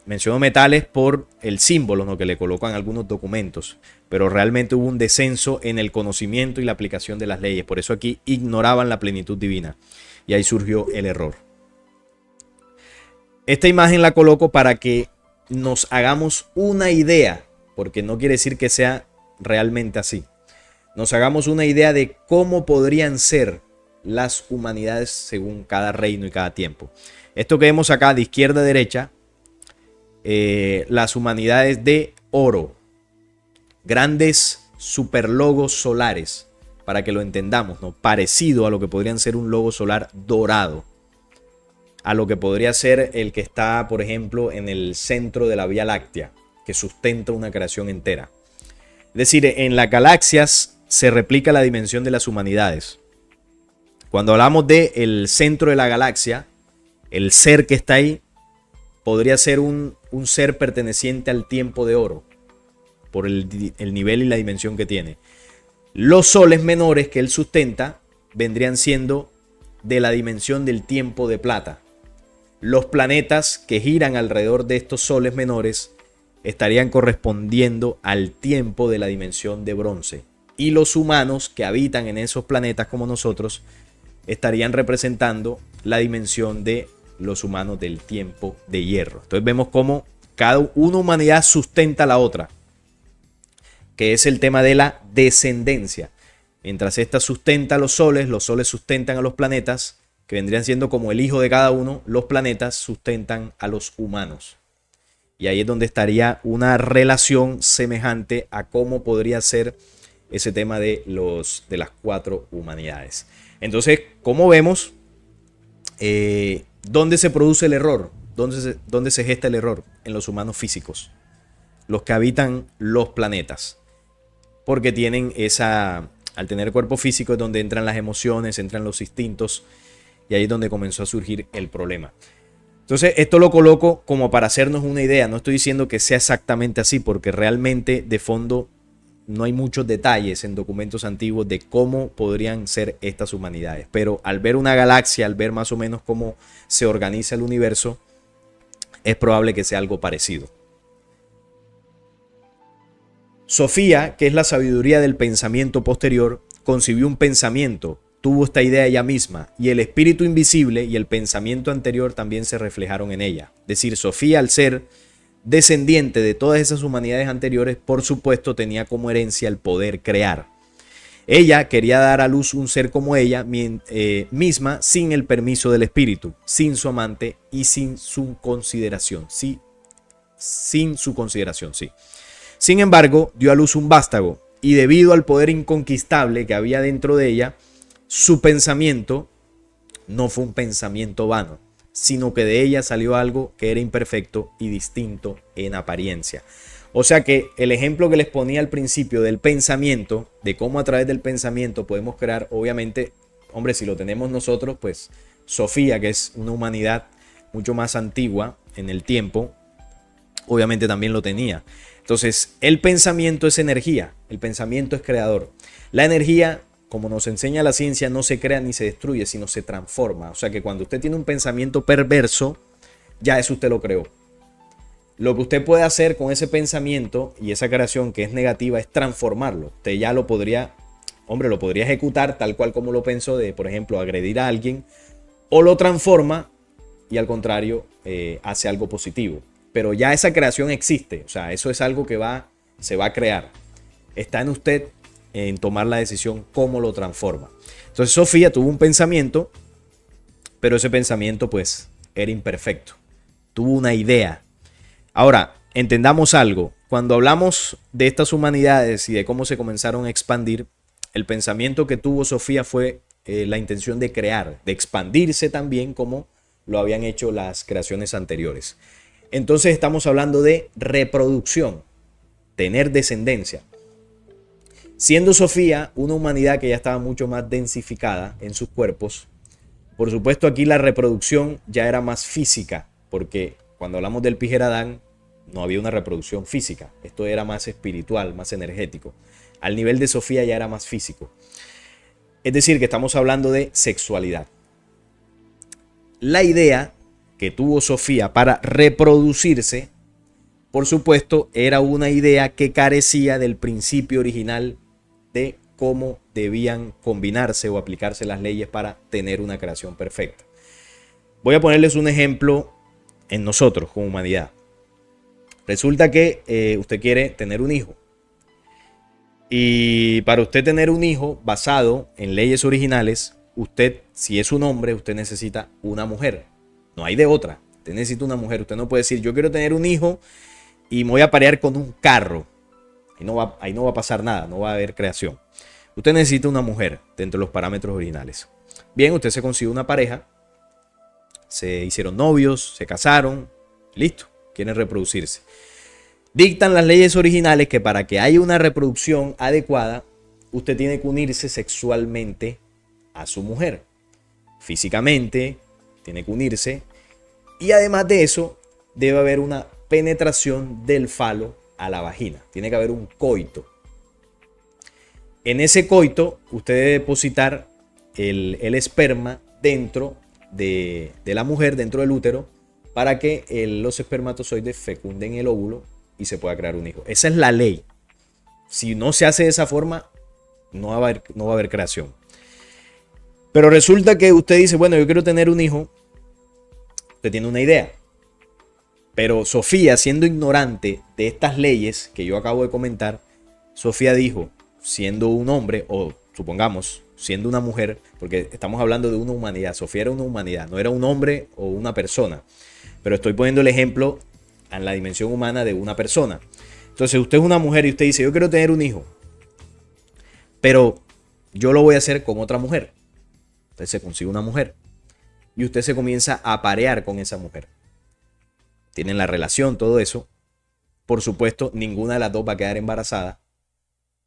A: Menciono metales por el símbolo, ¿no?, que le colocan algunos documentos, pero realmente hubo un descenso en el conocimiento y la aplicación de las leyes. Por eso aquí ignoraban la plenitud divina y ahí surgió el error. Esta imagen la coloco para que nos hagamos una idea, porque no quiere decir que sea realmente así. Nos hagamos una idea de cómo podrían ser las humanidades según cada reino y cada tiempo. Esto que vemos acá de izquierda a derecha, las humanidades de oro, grandes superlogos solares, para que lo entendamos, ¿no? Parecido a lo que podrían ser un logo solar dorado, a lo que podría ser el que está, por ejemplo, en el centro de la Vía Láctea, que sustenta una creación entera. Es decir, en las galaxias se replica la dimensión de las humanidades. Cuando hablamos del centro de la galaxia, el ser que está ahí podría ser un ser perteneciente al tiempo de oro, por el nivel y la dimensión que tiene. Los soles menores que él sustenta vendrían siendo de la dimensión del tiempo de plata. Los planetas que giran alrededor de estos soles menores estarían correspondiendo al tiempo de la dimensión de bronce. Y los humanos que habitan en esos planetas como nosotros estarían representando la dimensión de los humanos del tiempo de hierro. Entonces vemos cómo cada una humanidad sustenta a la otra, que es el tema de la descendencia. Mientras esta sustenta a los soles sustentan a los planetas, que vendrían siendo como el hijo de cada uno. Los planetas sustentan a los humanos. Y ahí es donde estaría una relación semejante a cómo podría ser ese tema de las 4 humanidades. Entonces, como vemos, ¿dónde se produce el error? ¿Dónde se gesta el error? En los humanos físicos, los que habitan los planetas. Porque tienen al tener cuerpo físico es donde entran las emociones, entran los instintos, y ahí es donde comenzó a surgir el problema. Entonces, esto lo coloco como para hacernos una idea. No estoy diciendo que sea exactamente así, porque realmente de fondo no hay muchos detalles en documentos antiguos de cómo podrían ser estas humanidades. Pero al ver una galaxia, al ver más o menos cómo se organiza el universo, es probable que sea algo parecido. Sofía, que es la sabiduría del pensamiento posterior, concibió un pensamiento, tuvo esta idea ella misma, y el espíritu invisible y el pensamiento anterior también se reflejaron en ella. Es decir, Sofía, al ser descendiente de todas esas humanidades anteriores, por supuesto tenía como herencia el poder crear. Ella quería dar a luz un ser como ella misma, sin el permiso del espíritu, sin su amante y sin su consideración. Sí, sin su consideración, sí. Sin embargo, dio a luz un vástago, y debido al poder inconquistable que había dentro de ella, su pensamiento no fue un pensamiento vano, sino que de ella salió algo que era imperfecto y distinto en apariencia. O sea que el ejemplo que les ponía al principio del pensamiento, de cómo a través del pensamiento podemos crear, obviamente, hombre, si lo tenemos nosotros, pues Sofía, que es una humanidad mucho más antigua en el tiempo, obviamente también lo tenía. Entonces, el pensamiento es energía, el pensamiento es creador. La energía, como nos enseña la ciencia, no se crea ni se destruye, sino se transforma. O sea que cuando usted tiene un pensamiento perverso, ya eso usted lo creó. Lo que usted puede hacer con ese pensamiento y esa creación que es negativa es transformarlo. Usted ya lo podría, hombre, lo podría ejecutar tal cual como lo pensó, de, por ejemplo, agredir a alguien, o lo transforma y al contrario hace algo positivo. Pero ya esa creación existe, o sea, eso es algo que se va a crear. Está en usted en tomar la decisión cómo lo transforma. Entonces Sofía tuvo un pensamiento, pero ese pensamiento pues era imperfecto. Tuvo una idea. Ahora, entendamos algo. Cuando hablamos de estas humanidades y de cómo se comenzaron a expandir, el pensamiento que tuvo Sofía fue la intención de crear, de expandirse también como lo habían hecho las creaciones anteriores. Entonces estamos hablando de reproducción, tener descendencia. Siendo Sofía una humanidad que ya estaba mucho más densificada en sus cuerpos, por supuesto aquí la reproducción ya era más física, porque cuando hablamos del Pijeradán no había una reproducción física, esto era más espiritual, más energético. Al nivel de Sofía ya era más físico. Es decir, que estamos hablando de sexualidad. La idea que tuvo Sofía para reproducirse, por supuesto, era una idea que carecía del principio original de cómo debían combinarse o aplicarse las leyes para tener una creación perfecta. Voy a ponerles un ejemplo en nosotros como humanidad. Resulta que usted quiere tener un hijo. Y para usted tener un hijo basado en leyes originales, usted, si es un hombre, usted necesita una mujer. No hay de otra. Usted necesita una mujer. Usted no puede decir, yo quiero tener un hijo y me voy a parear con un carro. Ahí no va a pasar nada, no va a haber creación. Usted necesita una mujer dentro de los parámetros originales. Bien, usted se consiguió una pareja, se hicieron novios, se casaron, listo, quieren reproducirse. Dictan las leyes originales que para que haya una reproducción adecuada, usted tiene que unirse sexualmente a su mujer. Físicamente, tiene que unirse. Y además de eso, debe haber una penetración del falo a la vagina. Tiene que haber un coito. En ese coito, usted debe depositar el esperma dentro de la mujer, dentro del útero, para que los espermatozoides fecunden el óvulo y se pueda crear un hijo. Esa es la ley. Si no se hace de esa forma, no va a haber creación. Pero resulta que usted dice, bueno, yo quiero tener un hijo. Usted tiene una idea. Pero Sofía, siendo ignorante de estas leyes que yo acabo de comentar, Sofía dijo, siendo un hombre, o supongamos, siendo una mujer, porque estamos hablando de una humanidad. Sofía era una humanidad, no era un hombre o una persona. Pero estoy poniendo el ejemplo en la dimensión humana de una persona. Entonces usted es una mujer y usted dice, yo quiero tener un hijo, pero yo lo voy a hacer con otra mujer. Entonces se consigue una mujer y usted se comienza a parear con esa mujer. Tienen la relación, todo eso. Por supuesto, ninguna de las dos va a quedar embarazada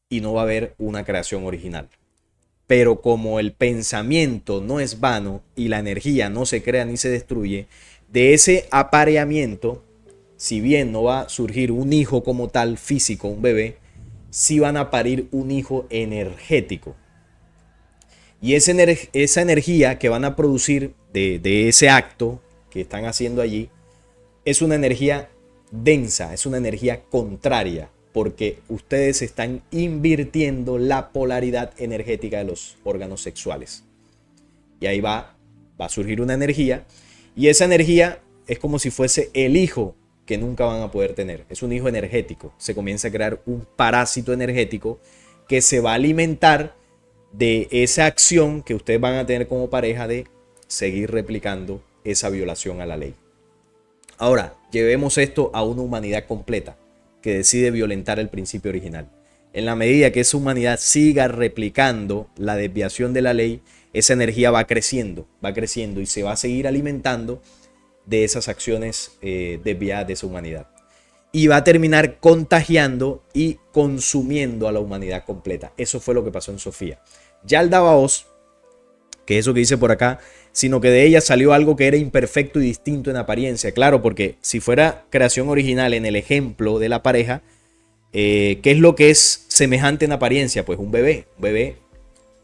A: y no va a haber una creación original. Pero como el pensamiento no es vano y la energía no se crea ni se destruye, de ese apareamiento, si bien no va a surgir un hijo como tal físico, un bebé, sí van a parir un hijo energético. Y esa energía que van a producir de ese acto que están haciendo allí es una energía densa, es una energía contraria, porque ustedes están invirtiendo la polaridad energética de los órganos sexuales. Y ahí va a surgir una energía, y esa energía es como si fuese el hijo que nunca van a poder tener. Es un hijo energético. Se comienza a crear un parásito energético que se va a alimentar de esa acción que ustedes van a tener como pareja de seguir replicando esa violación a la ley. Ahora, llevemos esto a una humanidad completa que decide violentar el principio original. En la medida que esa humanidad siga replicando la desviación de la ley, esa energía va creciendo y se va a seguir alimentando de esas acciones desviadas de esa humanidad. y va a terminar contagiando y consumiendo a la humanidad completa. Eso fue lo que pasó en Sofía. Yaldabaoth, que es eso que dice por acá, sino que de ella salió algo que era imperfecto y distinto en apariencia. Claro, porque si fuera creación original en el ejemplo de la pareja, ¿qué es lo que es semejante en apariencia? Pues un bebé. Un bebé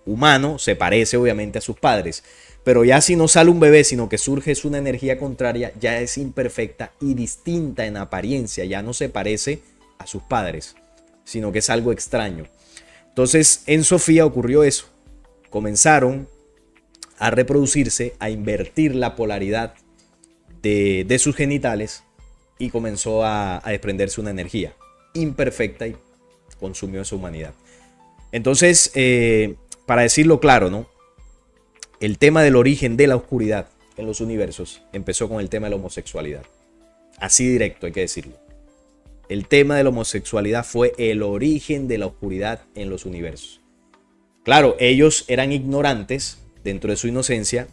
A: humano se parece obviamente a sus padres. Pero ya si no sale un bebé, sino que surge es una energía contraria, ya es imperfecta y distinta en apariencia. Ya no se parece a sus padres, sino que es algo extraño. Entonces en Sofía ocurrió eso. Comenzaron a reproducirse, a invertir la polaridad de sus genitales y comenzó a desprenderse una energía imperfecta y consumió esa humanidad. Entonces, para decirlo claro, ¿no? El tema del origen de la oscuridad en los universos empezó con el tema de la homosexualidad. Así directo hay que decirlo. El tema de la homosexualidad fue el origen de la oscuridad en los universos. Claro, ellos eran ignorantes dentro de su inocencia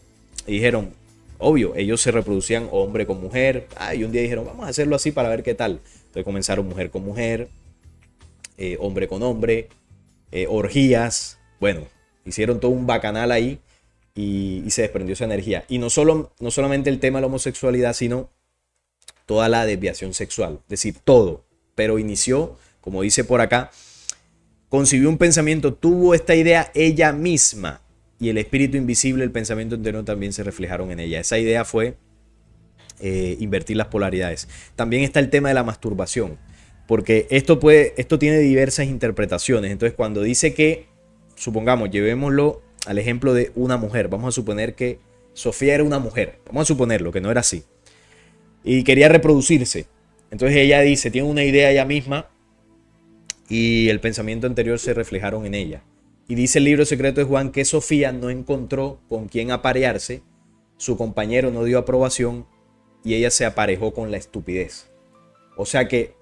A: y dijeron, obvio, ellos se reproducían hombre con mujer. Y un día dijeron, vamos a hacerlo así para ver qué tal. Entonces comenzaron mujer con mujer, hombre con hombre, orgías. Bueno, hicieron todo un bacanal ahí. Y se desprendió esa energía. Y no solamente el tema de la homosexualidad, sino toda la desviación sexual. Es decir, todo. Pero inició, como dice por acá, concibió un pensamiento, tuvo esta idea ella misma. Y el espíritu invisible, el pensamiento entero también se reflejaron en ella. Esa idea fue invertir las polaridades. También está el tema de la masturbación. Porque esto tiene diversas interpretaciones. Entonces cuando dice que, supongamos, llevémoslo al ejemplo de una mujer. Vamos a suponer que Sofía era una mujer. Vamos a suponerlo, que no era así. Y quería reproducirse. Entonces ella dice, tiene una idea ella misma y el pensamiento anterior se reflejaron en ella. Y dice el libro secreto de Juan que Sofía no encontró con quién aparearse, su compañero no dio aprobación y ella se aparejó con la estupidez. O sea que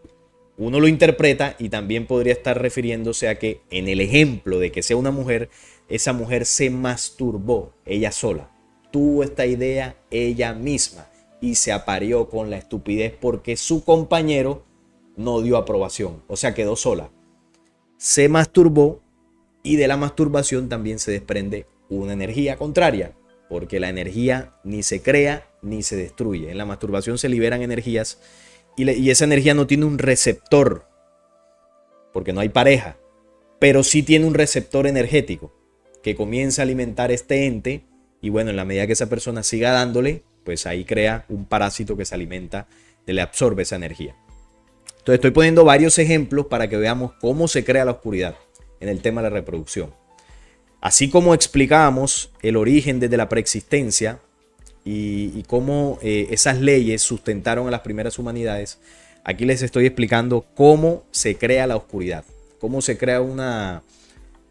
A: uno lo interpreta y también podría estar refiriéndose a que en el ejemplo de que sea una mujer, esa mujer se masturbó ella sola. Tuvo esta idea ella misma y se apareó con la estupidez porque su compañero no dio aprobación. O sea, quedó sola. Se masturbó y de la masturbación también se desprende una energía contraria. Porque la energía ni se crea ni se destruye. En la masturbación se liberan energías y esa energía no tiene un receptor. Porque no hay pareja. Pero sí tiene un receptor energético que comienza a alimentar este ente y bueno, en la medida que esa persona siga dándole, pues ahí crea un parásito que se alimenta, le absorbe esa energía. Entonces estoy poniendo varios ejemplos para que veamos cómo se crea la oscuridad en el tema de la reproducción. Así como explicábamos el origen desde la preexistencia y cómo esas leyes sustentaron a las primeras humanidades, aquí les estoy explicando cómo se crea la oscuridad, cómo se crea una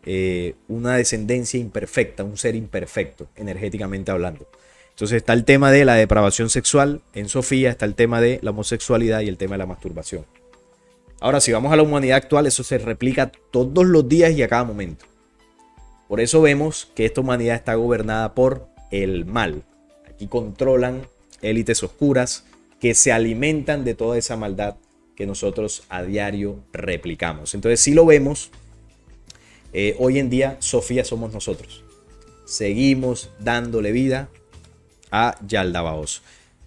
A: descendencia imperfecta, un ser imperfecto, energéticamente hablando. Entonces está el tema de la depravación sexual en Sofía, está el tema de la homosexualidad y el tema de la masturbación. Ahora, si vamos a la humanidad actual, eso se replica todos los días y a cada momento. Por eso vemos que esta humanidad está gobernada por el mal. Aquí controlan élites oscuras que se alimentan de toda esa maldad que nosotros a diario replicamos. Entonces, si lo vemos, hoy en día Sofía somos nosotros. Seguimos dándole vida a Yaldabaoth.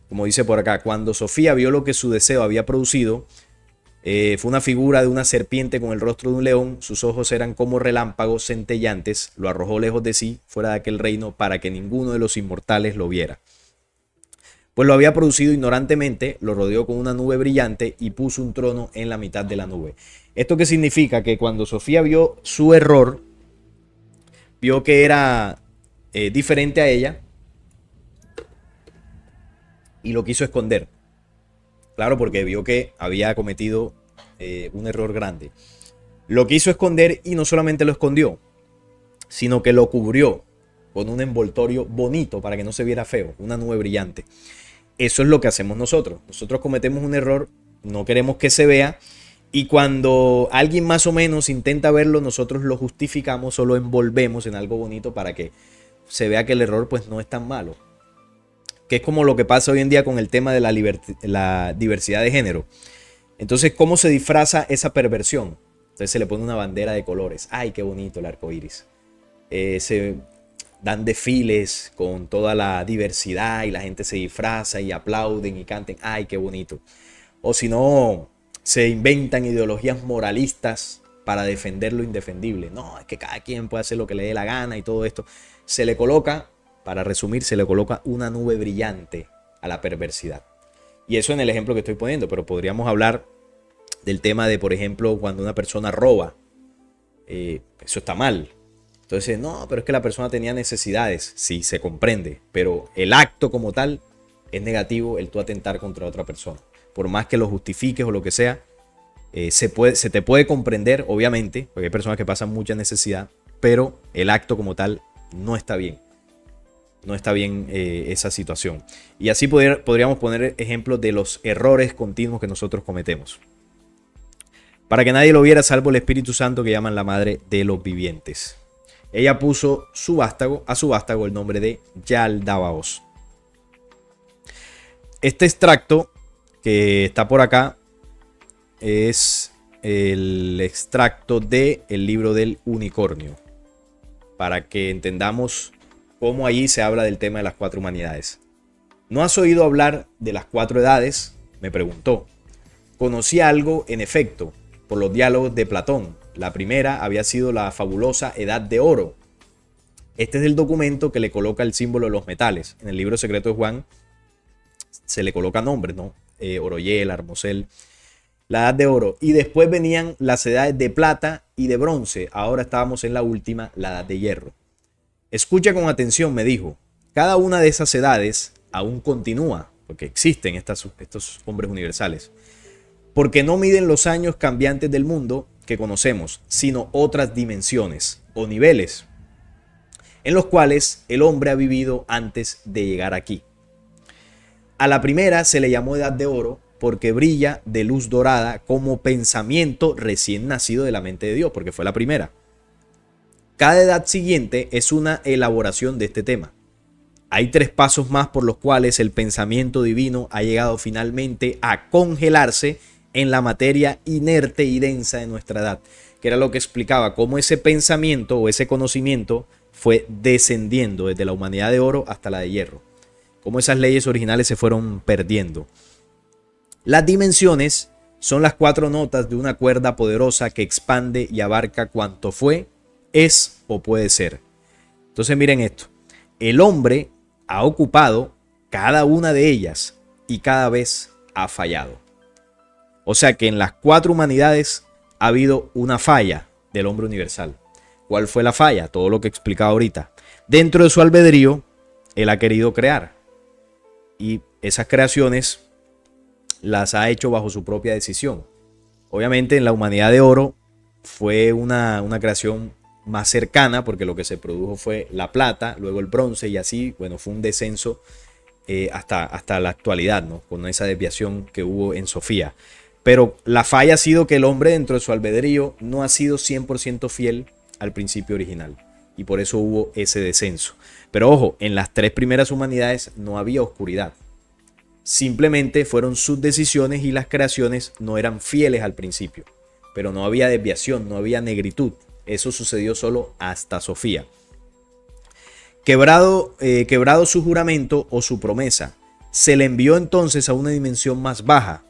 A: Como dice por acá, cuando Sofía vio lo que su deseo había producido, fue una figura de una serpiente con el rostro de un león, sus ojos eran como relámpagos centellantes, lo arrojó lejos de sí, fuera de aquel reino, para que ninguno de los inmortales lo viera. Pues lo había producido ignorantemente, lo rodeó con una nube brillante y puso un trono en la mitad de la nube. ¿Esto qué significa? Que cuando Sofía vio su error, vio que era diferente a ella y lo quiso esconder. Claro, porque vio que había cometido un error grande. Lo quiso esconder y no solamente lo escondió, sino que lo cubrió con un envoltorio bonito para que no se viera feo, una nube brillante. Eso es lo que hacemos nosotros. Nosotros cometemos un error, no queremos que se vea y cuando alguien más o menos intenta verlo, nosotros lo justificamos o lo envolvemos en algo bonito para que se vea que el error pues no es tan malo. Que es como lo que pasa hoy en día con el tema de la diversidad de género. Entonces, ¿cómo se disfraza esa perversión? Entonces se le pone una bandera de colores. ¡Ay, qué bonito el arco iris! Se dan desfiles con toda la diversidad y la gente se disfraza y aplauden y canten. ¡Ay, qué bonito! O si no, se inventan ideologías moralistas para defender lo indefendible. No, es que cada quien puede hacer lo que le dé la gana y todo esto. Se le coloca, para resumir, se le coloca una nube brillante a la perversidad. Y eso en el ejemplo que estoy poniendo, pero podríamos hablar del tema de, por ejemplo, cuando una persona roba. Eso está mal. Entonces, no, pero es que la persona tenía necesidades. Sí, se comprende, pero el acto como tal es negativo, el tú atentar contra otra persona. Por más que lo justifiques o lo que sea, se te puede comprender, obviamente, porque hay personas que pasan mucha necesidad, pero el acto como tal no está bien. No está bien esa situación. Y así podríamos poner ejemplos de los errores continuos que nosotros cometemos. Para que nadie lo viera salvo el Espíritu Santo, que llaman la madre de los vivientes. Ella puso a su vástago el nombre de Yaldabaoth. Este extracto que está por acá es el extracto del libro del unicornio. Para que entendamos cómo allí se habla del tema de las 4 humanidades. ¿No has oído hablar de las 4 edades?, me preguntó. Conocí algo, en efecto, por los diálogos de Platón. La primera había sido la fabulosa Edad de Oro. Este es el documento que le coloca el símbolo de los metales. En el libro secreto de Juan se le coloca nombres, ¿no? Oroyel, Armosel. La Edad de Oro. Y después venían las edades de plata y de bronce. Ahora estábamos en la última, la Edad de Hierro. Escucha con atención, me dijo. Cada una de esas edades aún continúa, porque existen estos hombres universales. Porque no miden los años cambiantes del mundo que conocemos, sino otras dimensiones o niveles en los cuales el hombre ha vivido antes de llegar aquí. A la primera se le llamó Edad de Oro porque brilla de luz dorada como pensamiento recién nacido de la mente de Dios, porque fue la primera. Cada edad siguiente es una elaboración de este tema. Hay 3 pasos más por los cuales el pensamiento divino ha llegado finalmente a congelarse en la materia inerte y densa de nuestra edad, que era lo que explicaba cómo ese pensamiento o ese conocimiento fue descendiendo desde la humanidad de oro hasta la de hierro, cómo esas leyes originales se fueron perdiendo. Las dimensiones son las 4 notas de una cuerda poderosa que expande y abarca cuanto fue, es o puede ser. Entonces miren esto, el hombre ha ocupado cada una de ellas y cada vez ha fallado. O sea que en las 4 humanidades ha habido una falla del hombre universal. ¿Cuál fue la falla? Todo lo que explicaba ahorita. Dentro de su albedrío, él ha querido crear. Y esas creaciones las ha hecho bajo su propia decisión. Obviamente en la humanidad de oro fue una creación más cercana, porque lo que se produjo fue la plata, luego el bronce y así, bueno, fue un descenso hasta la actualidad, ¿no? Con esa desviación que hubo en Sofía. Pero la falla ha sido que el hombre dentro de su albedrío no ha sido 100% fiel al principio original. Y por eso hubo ese descenso. Pero ojo, en las 3 primeras humanidades no había oscuridad. Simplemente fueron sus decisiones y las creaciones no eran fieles al principio. Pero no había desviación, no había negritud. Eso sucedió solo hasta Sofía. Quebrado su juramento o su promesa, se le envió entonces a una dimensión más baja,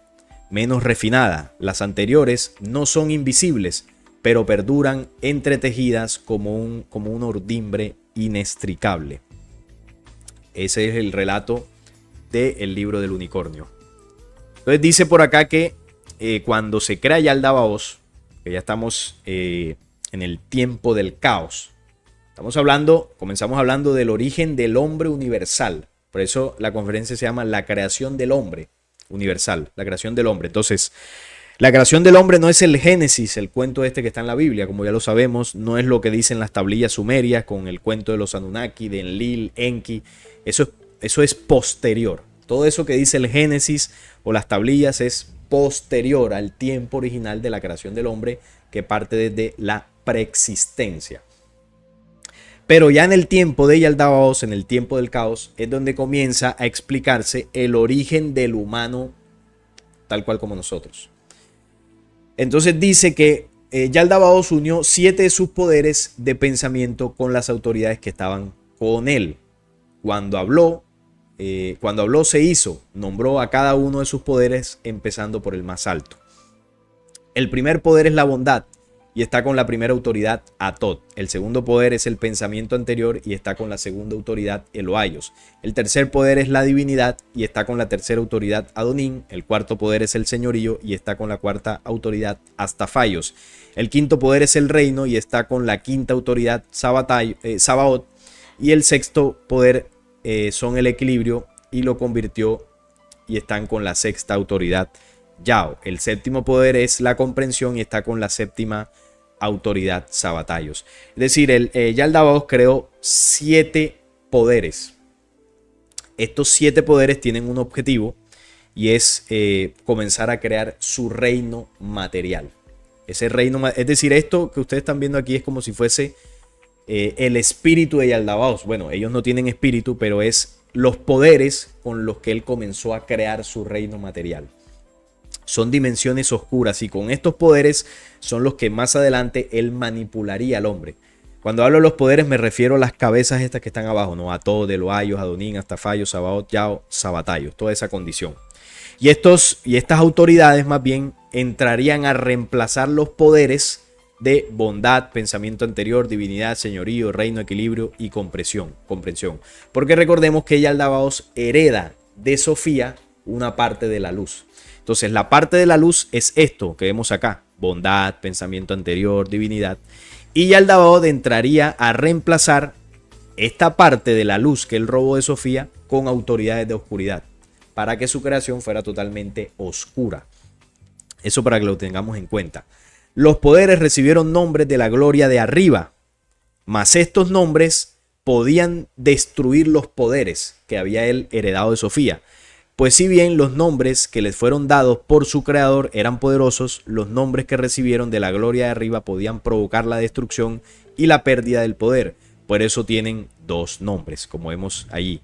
A: menos refinada. Las anteriores no son invisibles, pero perduran entretejidas como un ordimbre inextricable. Ese es el relato del libro del unicornio. Entonces dice por acá que cuando se crea Yaldabaoth, que ya estamos en el tiempo del caos, comenzamos hablando del origen del hombre universal. Por eso la conferencia se llama La creación del hombre universal, la creación del hombre. Entonces, la creación del hombre no es el Génesis, el cuento este que está en la Biblia, como ya lo sabemos, no es lo que dicen las tablillas sumerias con el cuento de los Anunnaki, de Enlil, Enki. Eso es posterior. Todo eso que dice el Génesis o las tablillas es posterior al tiempo original de la creación del hombre, que parte desde la preexistencia. Pero ya en el tiempo de Yaldabaoth, en el tiempo del caos, es donde comienza a explicarse el origen del humano tal cual como nosotros. Entonces dice que Yaldabaoth unió 7 de sus poderes de pensamiento con las autoridades que estaban con él. Cuando habló se hizo, nombró a cada uno de sus poderes empezando por el más alto. El primer poder es la bondad y está con la primera autoridad Atot. El segundo poder es el pensamiento anterior y está con la segunda autoridad Eloaios. El tercer poder es la divinidad y está con la tercera autoridad Adonín. El cuarto poder es el señorío y está con la cuarta autoridad Astafaios. El quinto poder es el reino y está con la quinta autoridad Sabaoth. Y el sexto poder son el equilibrio y lo convirtió y están con la sexta autoridad Yao. El séptimo poder es la comprensión y está con la séptima autoridad Sabatayos. Es decir, Yaldabaoth creó 7 poderes. Estos 7 poderes tienen un objetivo y es comenzar a crear su reino material. Ese reino, es decir, esto que ustedes están viendo aquí es como si fuese el espíritu de Yaldabaoth. Bueno, ellos no tienen espíritu, pero es los poderes con los que él comenzó a crear su reino material. Son dimensiones oscuras y con estos poderes son los que más adelante él manipularía al hombre. Cuando hablo de los poderes me refiero a las cabezas estas que están abajo, ¿no? Atot, Eloaios, Adonín, Astafaios, Sabaoth, Yao, Sabatayos, toda esa condición. Y estas autoridades más bien entrarían a reemplazar los poderes de bondad, pensamiento anterior, divinidad, señorío, reino, equilibrio y comprensión. Porque recordemos que Yaldabaoth hereda de Sofía una parte de la luz. Entonces la parte de la luz es esto que vemos acá, bondad, pensamiento anterior, divinidad. Y Yaldabaoth entraría a reemplazar esta parte de la luz que él robó de Sofía con autoridades de oscuridad, para que su creación fuera totalmente oscura. Eso para que lo tengamos en cuenta. Los poderes recibieron nombres de la gloria de arriba, mas estos nombres podían destruir los poderes que había él heredado de Sofía. Pues si bien los nombres que les fueron dados por su creador eran poderosos, los nombres que recibieron de la gloria de arriba podían provocar la destrucción y la pérdida del poder. Por eso tienen 2 nombres, como vemos allí.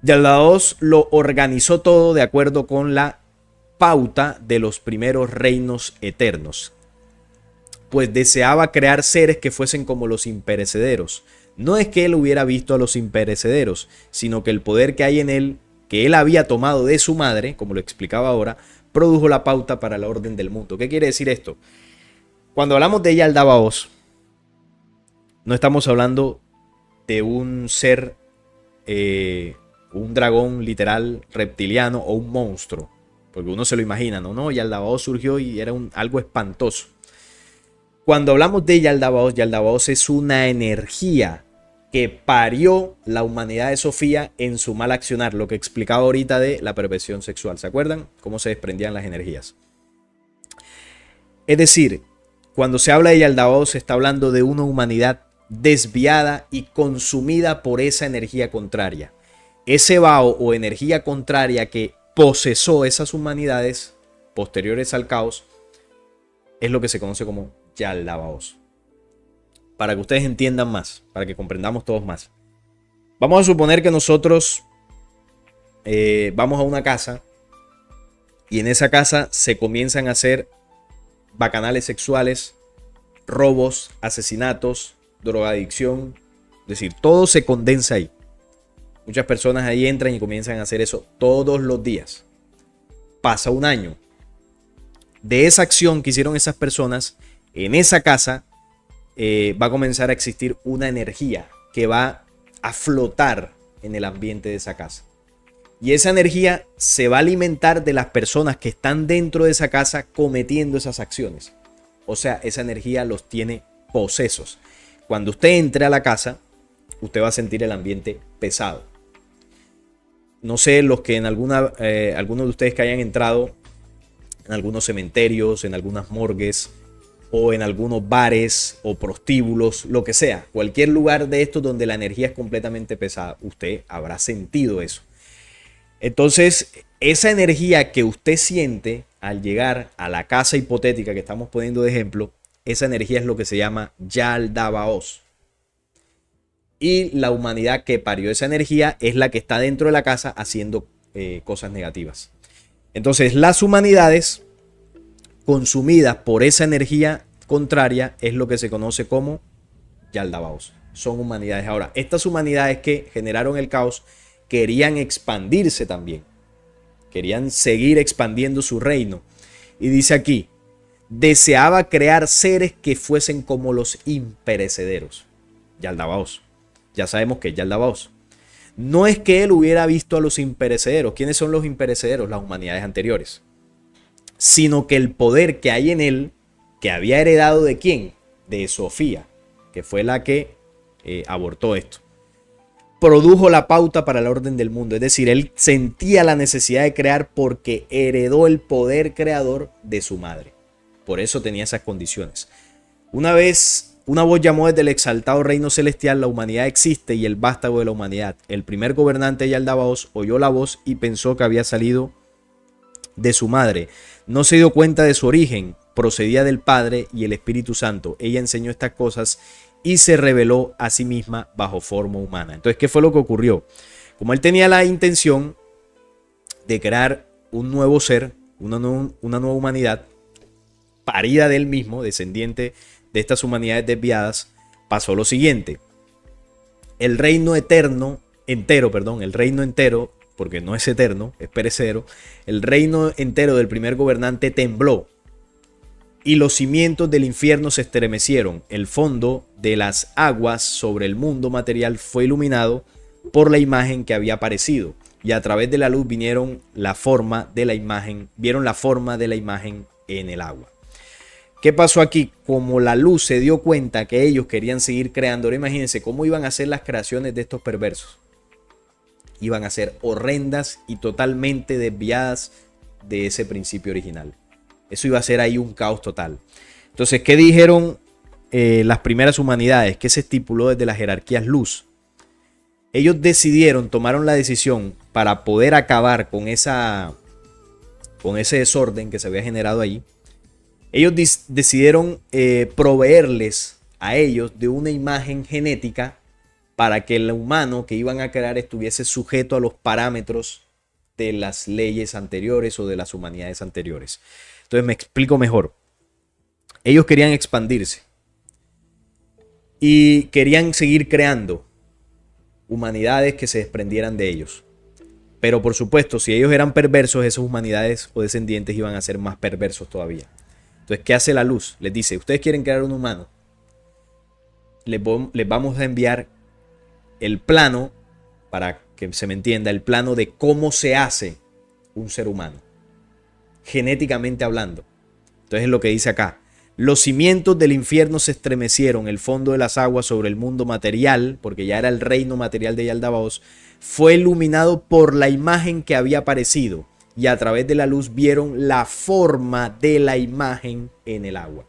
A: Yaldabaoth lo organizó todo de acuerdo con la pauta de los primeros reinos eternos, pues deseaba crear seres que fuesen como los imperecederos. No es que él hubiera visto a los imperecederos, sino que el poder que hay en él, que él había tomado de su madre, como lo explicaba ahora, produjo la pauta para el orden del mundo. ¿Qué quiere decir esto? Cuando hablamos de Yaldabaoth, no estamos hablando de un ser, un dragón literal reptiliano o un monstruo, porque uno se lo imagina, ¿no? Yaldabaoth surgió y era algo espantoso. Cuando hablamos de Yaldabaoth, Yaldabaoth es una energía que parió la humanidad de Sofía en su mal accionar, lo que explicaba ahorita de la perversión sexual. ¿Se acuerdan? Cómo se desprendían las energías. Es decir, cuando se habla de Yaldabaoth se está hablando de una humanidad desviada y consumida por esa energía contraria. Ese Bao o energía contraria que posesó esas humanidades posteriores al caos es lo que se conoce como Yaldabaoth. Para que ustedes entiendan más, para que comprendamos todos más. Vamos a suponer que nosotros vamos a una casa y en esa casa se comienzan a hacer bacanales sexuales, robos, asesinatos, drogadicción. Es decir, todo se condensa ahí. Muchas personas ahí entran y comienzan a hacer eso todos los días. Pasa un año. De esa acción que hicieron esas personas, en esa casa va a comenzar a existir una energía que va a flotar en el ambiente de esa casa. Y esa energía se va a alimentar de las personas que están dentro de esa casa cometiendo esas acciones. O sea, esa energía los tiene posesos. Cuando usted entre a la casa, usted va a sentir el ambiente pesado. No sé, los que algunos de ustedes que hayan entrado en algunos cementerios, en algunas morgues, o en algunos bares o prostíbulos, lo que sea, cualquier lugar de estos donde la energía es completamente pesada, usted habrá sentido eso. Entonces, esa energía que usted siente al llegar a la casa hipotética que estamos poniendo de ejemplo, esa energía es lo que se llama Yaldabaoth. Y la humanidad que parió esa energía es la que está dentro de la casa haciendo cosas negativas. Entonces, las humanidades consumidas por esa energía contraria es lo que se conoce como Yaldabaoth. Son humanidades. Ahora, estas humanidades que generaron el caos querían expandirse también. Querían seguir expandiendo su reino. Y dice aquí, deseaba crear seres que fuesen como los imperecederos. Yaldabaoth. Ya sabemos que es Yaldabaoth. No es que él hubiera visto a los imperecederos. ¿Quiénes son los imperecederos? Las humanidades anteriores. Sino que el poder que hay en él, que había heredado ¿de quién? De Sofía, que fue la que abortó esto. Produjo la pauta para el orden del mundo. Es decir, él sentía la necesidad de crear porque heredó el poder creador de su madre. Por eso tenía esas condiciones. Una vez una voz llamó desde el exaltado reino celestial, la humanidad existe y el vástago de la humanidad. El primer gobernante de Yaldabaoth oyó la voz y pensó que había salido de su madre. No se dio cuenta de su origen, procedía del Padre y el Espíritu Santo. Ella enseñó estas cosas y se reveló a sí misma bajo forma humana. Entonces, ¿qué fue lo que ocurrió? Como él tenía la intención de crear un nuevo ser, una nueva humanidad, parida de él mismo, descendiente de estas humanidades desviadas, pasó lo siguiente. El reino entero, porque no es eterno, es perecedero, el reino entero del primer gobernante tembló y los cimientos del infierno se estremecieron. El fondo de las aguas sobre el mundo material fue iluminado por la imagen que había aparecido y a través de la luz vieron la forma de la imagen en el agua. ¿Qué pasó aquí? Como la luz se dio cuenta que ellos querían seguir creando, ahora imagínense cómo iban a ser las creaciones de estos perversos. Iban a ser horrendas y totalmente desviadas de ese principio original. Eso iba a ser ahí un caos total. Entonces, ¿qué dijeron las primeras humanidades? ¿Qué se estipuló desde las jerarquías luz? Ellos tomaron la decisión para poder acabar con ese desorden que se había generado ahí. Ellos decidieron proveerles a ellos de una imagen genética para que el humano que iban a crear estuviese sujeto a los parámetros de las leyes anteriores o de las humanidades anteriores. Entonces me explico mejor. Ellos querían expandirse y querían seguir creando humanidades que se desprendieran de ellos. Pero por supuesto, si ellos eran perversos, esas humanidades o descendientes iban a ser más perversos todavía. Entonces, ¿qué hace la luz? Les dice, ustedes quieren crear un humano. Les vamos a enviar el plano, para que se me entienda, el plano de cómo se hace un ser humano, genéticamente hablando. Entonces es lo que dice acá. Los cimientos del infierno se estremecieron, el fondo de las aguas sobre el mundo material, porque ya era el reino material de Yaldabaoth, fue iluminado por la imagen que había aparecido, y a través de la luz vieron la forma de la imagen en el agua.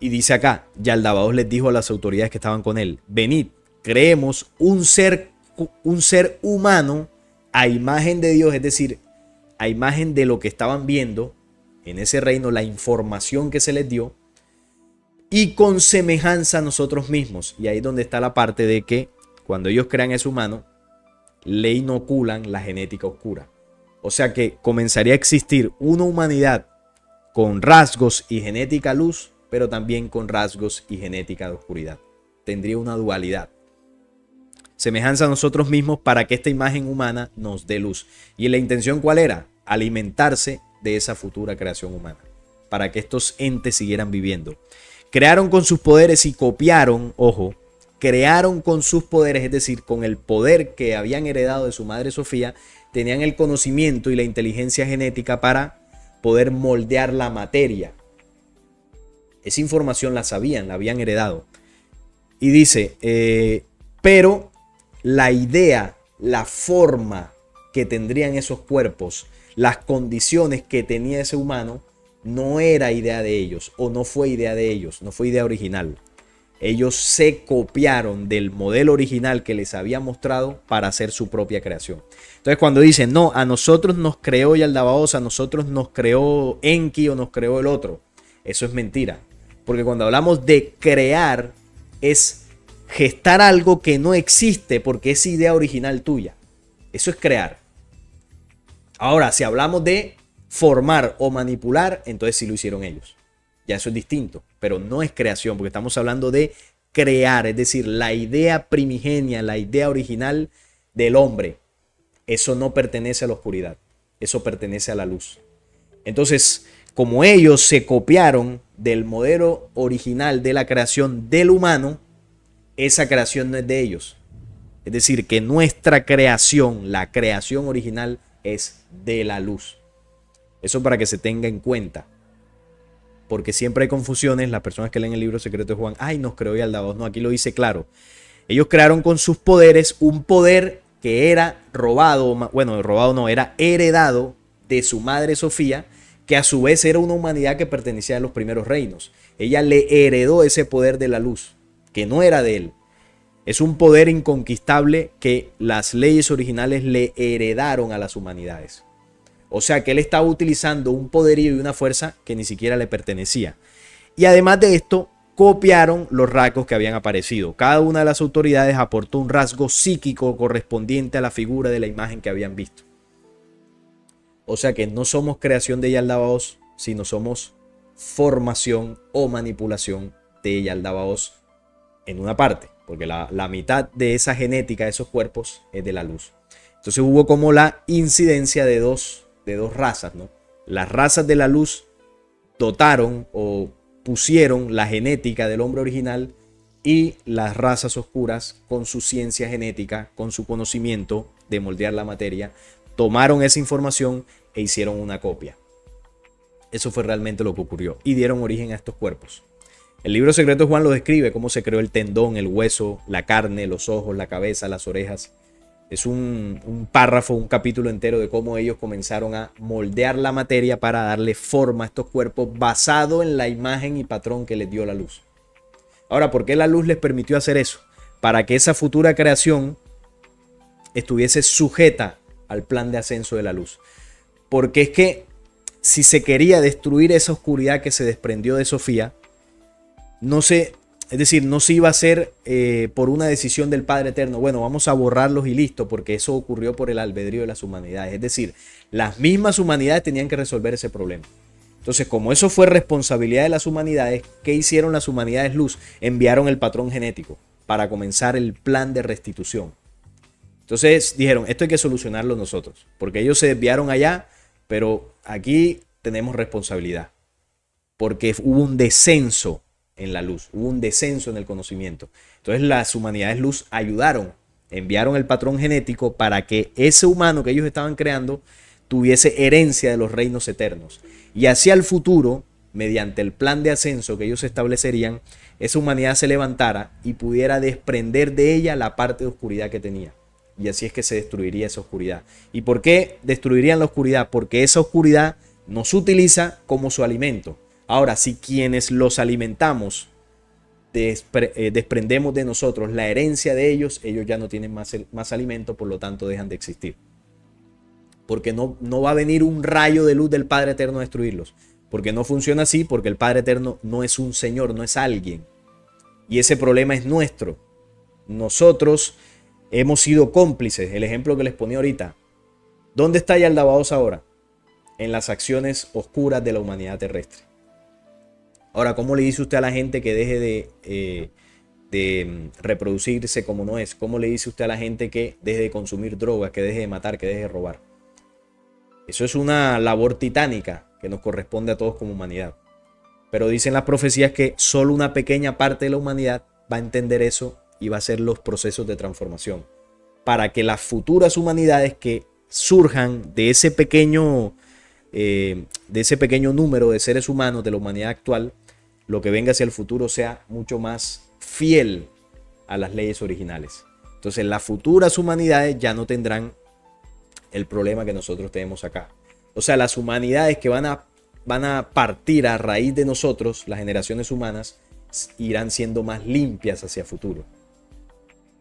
A: Y dice acá, Yaldabaoth les dijo a las autoridades que estaban con él, venid, creemos un ser humano a imagen de Dios, es decir, a imagen de lo que estaban viendo en ese reino, la información que se les dio, y con semejanza a nosotros mismos. Y ahí es donde está la parte de que cuando ellos crean ese humano, le inoculan la genética oscura. O sea que comenzaría a existir una humanidad con rasgos y genética luz, pero también con rasgos y genética de oscuridad. Tendría una dualidad. Semejanza a nosotros mismos para que esta imagen humana nos dé luz. ¿Y la intención cuál era? Alimentarse de esa futura creación humana, para que estos entes siguieran viviendo. Crearon con sus poderes y copiaron, ojo, crearon con sus poderes, es decir, con el poder que habían heredado de su madre Sofía, tenían el conocimiento y la inteligencia genética para poder moldear la materia. Esa información la sabían, la habían heredado. Y dice, pero la idea, la forma que tendrían esos cuerpos, las condiciones que tenía ese humano, no era idea de ellos, o no fue idea de ellos, no fue idea original. Ellos se copiaron del modelo original que les había mostrado para hacer su propia creación. Entonces cuando dicen, no, a nosotros nos creó Yaldabaoth, a nosotros nos creó Enki o nos creó el otro, eso es mentira. Porque cuando hablamos de crear, es gestar algo que no existe porque es idea original tuya. Eso es crear. Ahora, si hablamos de formar o manipular, entonces sí lo hicieron ellos. Ya eso es distinto, pero no es creación, porque estamos hablando de crear, es decir, la idea primigenia, la idea original del hombre. Eso no pertenece a la oscuridad, eso pertenece a la luz. Entonces, como ellos se copiaron del modelo original de la creación del humano, esa creación no es de ellos. Es decir, que nuestra creación, la creación original, es de la luz. Eso para que se tenga en cuenta. Porque siempre hay confusiones. Las personas que leen el libro secreto de Juan, ay, nos creó Yaldabaoth. No, aquí lo dice claro. Ellos crearon con sus poderes un poder que era robado, bueno, robado no, era heredado de su madre Sofía, que a su vez era una humanidad que pertenecía a los primeros reinos. Ella le heredó ese poder de la luz, que no era de él. Es un poder inconquistable que las leyes originales le heredaron a las humanidades. O sea que él estaba utilizando un poderío y una fuerza que ni siquiera le pertenecía. Y además de esto, copiaron los rasgos que habían aparecido. Cada una de las autoridades aportó un rasgo psíquico correspondiente a la figura de la imagen que habían visto. O sea que no somos creación de Yaldabaoth, sino somos formación o manipulación de Yaldabaoth en una parte. Porque la mitad de esa genética de esos cuerpos es de la luz. Entonces hubo como la incidencia de dos razas, ¿no? Las razas de la luz dotaron o pusieron la genética del hombre original y las razas oscuras con su ciencia genética, con su conocimiento de moldear la materia, tomaron esa información e hicieron una copia. Eso fue realmente lo que ocurrió y dieron origen a estos cuerpos. El libro secreto de Juan lo describe, cómo se creó el tendón, el hueso, la carne, los ojos, la cabeza, las orejas. Es un párrafo, un capítulo entero de cómo ellos comenzaron a moldear la materia para darle forma a estos cuerpos basado en la imagen y patrón que les dio la luz. Ahora, ¿por qué la luz les permitió hacer eso? Para que esa futura creación estuviese sujeta al plan de ascenso de la luz. Porque es que si se quería destruir esa oscuridad que se desprendió de Sofía, no se iba a hacer por una decisión del Padre Eterno. Bueno, vamos a borrarlos y listo, porque eso ocurrió por el albedrío de las humanidades. Es decir, las mismas humanidades tenían que resolver ese problema. Entonces, como eso fue responsabilidad de las humanidades, ¿qué hicieron las humanidades luz? Enviaron el patrón genético para comenzar el plan de restitución. Entonces dijeron, esto hay que solucionarlo nosotros, porque ellos se desviaron allá, pero aquí tenemos responsabilidad, porque hubo un descenso en la luz, hubo un descenso en el conocimiento. Entonces las humanidades luz ayudaron, enviaron el patrón genético para que ese humano que ellos estaban creando tuviese herencia de los reinos eternos. Y hacia el futuro, mediante el plan de ascenso que ellos establecerían, esa humanidad se levantara y pudiera desprender de ella la parte de oscuridad que tenía. Y así es que se destruiría esa oscuridad. ¿Y por qué destruirían la oscuridad? Porque esa oscuridad nos utiliza como su alimento. Ahora, si quienes los alimentamos desprendemos de nosotros la herencia de ellos, ellos ya no tienen más alimento, por lo tanto dejan de existir. Porque no va a venir un rayo de luz del Padre Eterno a destruirlos. Porque no funciona así, porque el Padre Eterno no es un Señor, no es alguien. Y ese problema es nuestro. Nosotros hemos sido cómplices. El ejemplo que les ponía ahorita. ¿Dónde está Yaldabaoth ahora? En las acciones oscuras de la humanidad terrestre. Ahora, ¿cómo le dice usted a la gente que deje de reproducirse como no es? ¿Cómo le dice usted a la gente que deje de consumir drogas, que deje de matar, que deje de robar? Eso es una labor titánica que nos corresponde a todos como humanidad. Pero dicen las profecías que solo una pequeña parte de la humanidad va a entender eso y va a hacer los procesos de transformación. Para que las futuras humanidades que surjan de ese pequeño número de seres humanos de la humanidad actual, lo que venga hacia el futuro sea mucho más fiel a las leyes originales. Entonces las futuras humanidades ya no tendrán el problema que nosotros tenemos acá. O sea, las humanidades que van a partir a raíz de nosotros, las generaciones humanas, irán siendo más limpias hacia el futuro.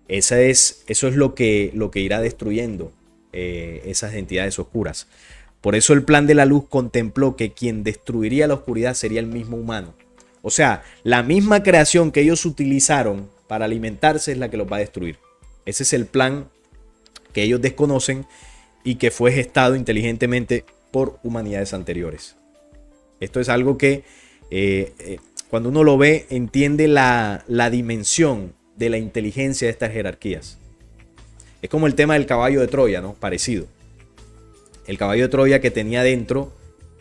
A: Eso es lo que irá destruyendo esas entidades oscuras. Por eso el plan de la luz contempló que quien destruiría la oscuridad sería el mismo humano. O sea, la misma creación que ellos utilizaron para alimentarse es la que los va a destruir. Ese es el plan que ellos desconocen y que fue gestado inteligentemente por humanidades anteriores. Esto es algo que cuando uno lo ve, entiende la dimensión de la inteligencia de estas jerarquías. Es como el tema del caballo de Troya, ¿no? Parecido. El caballo de Troya que tenía dentro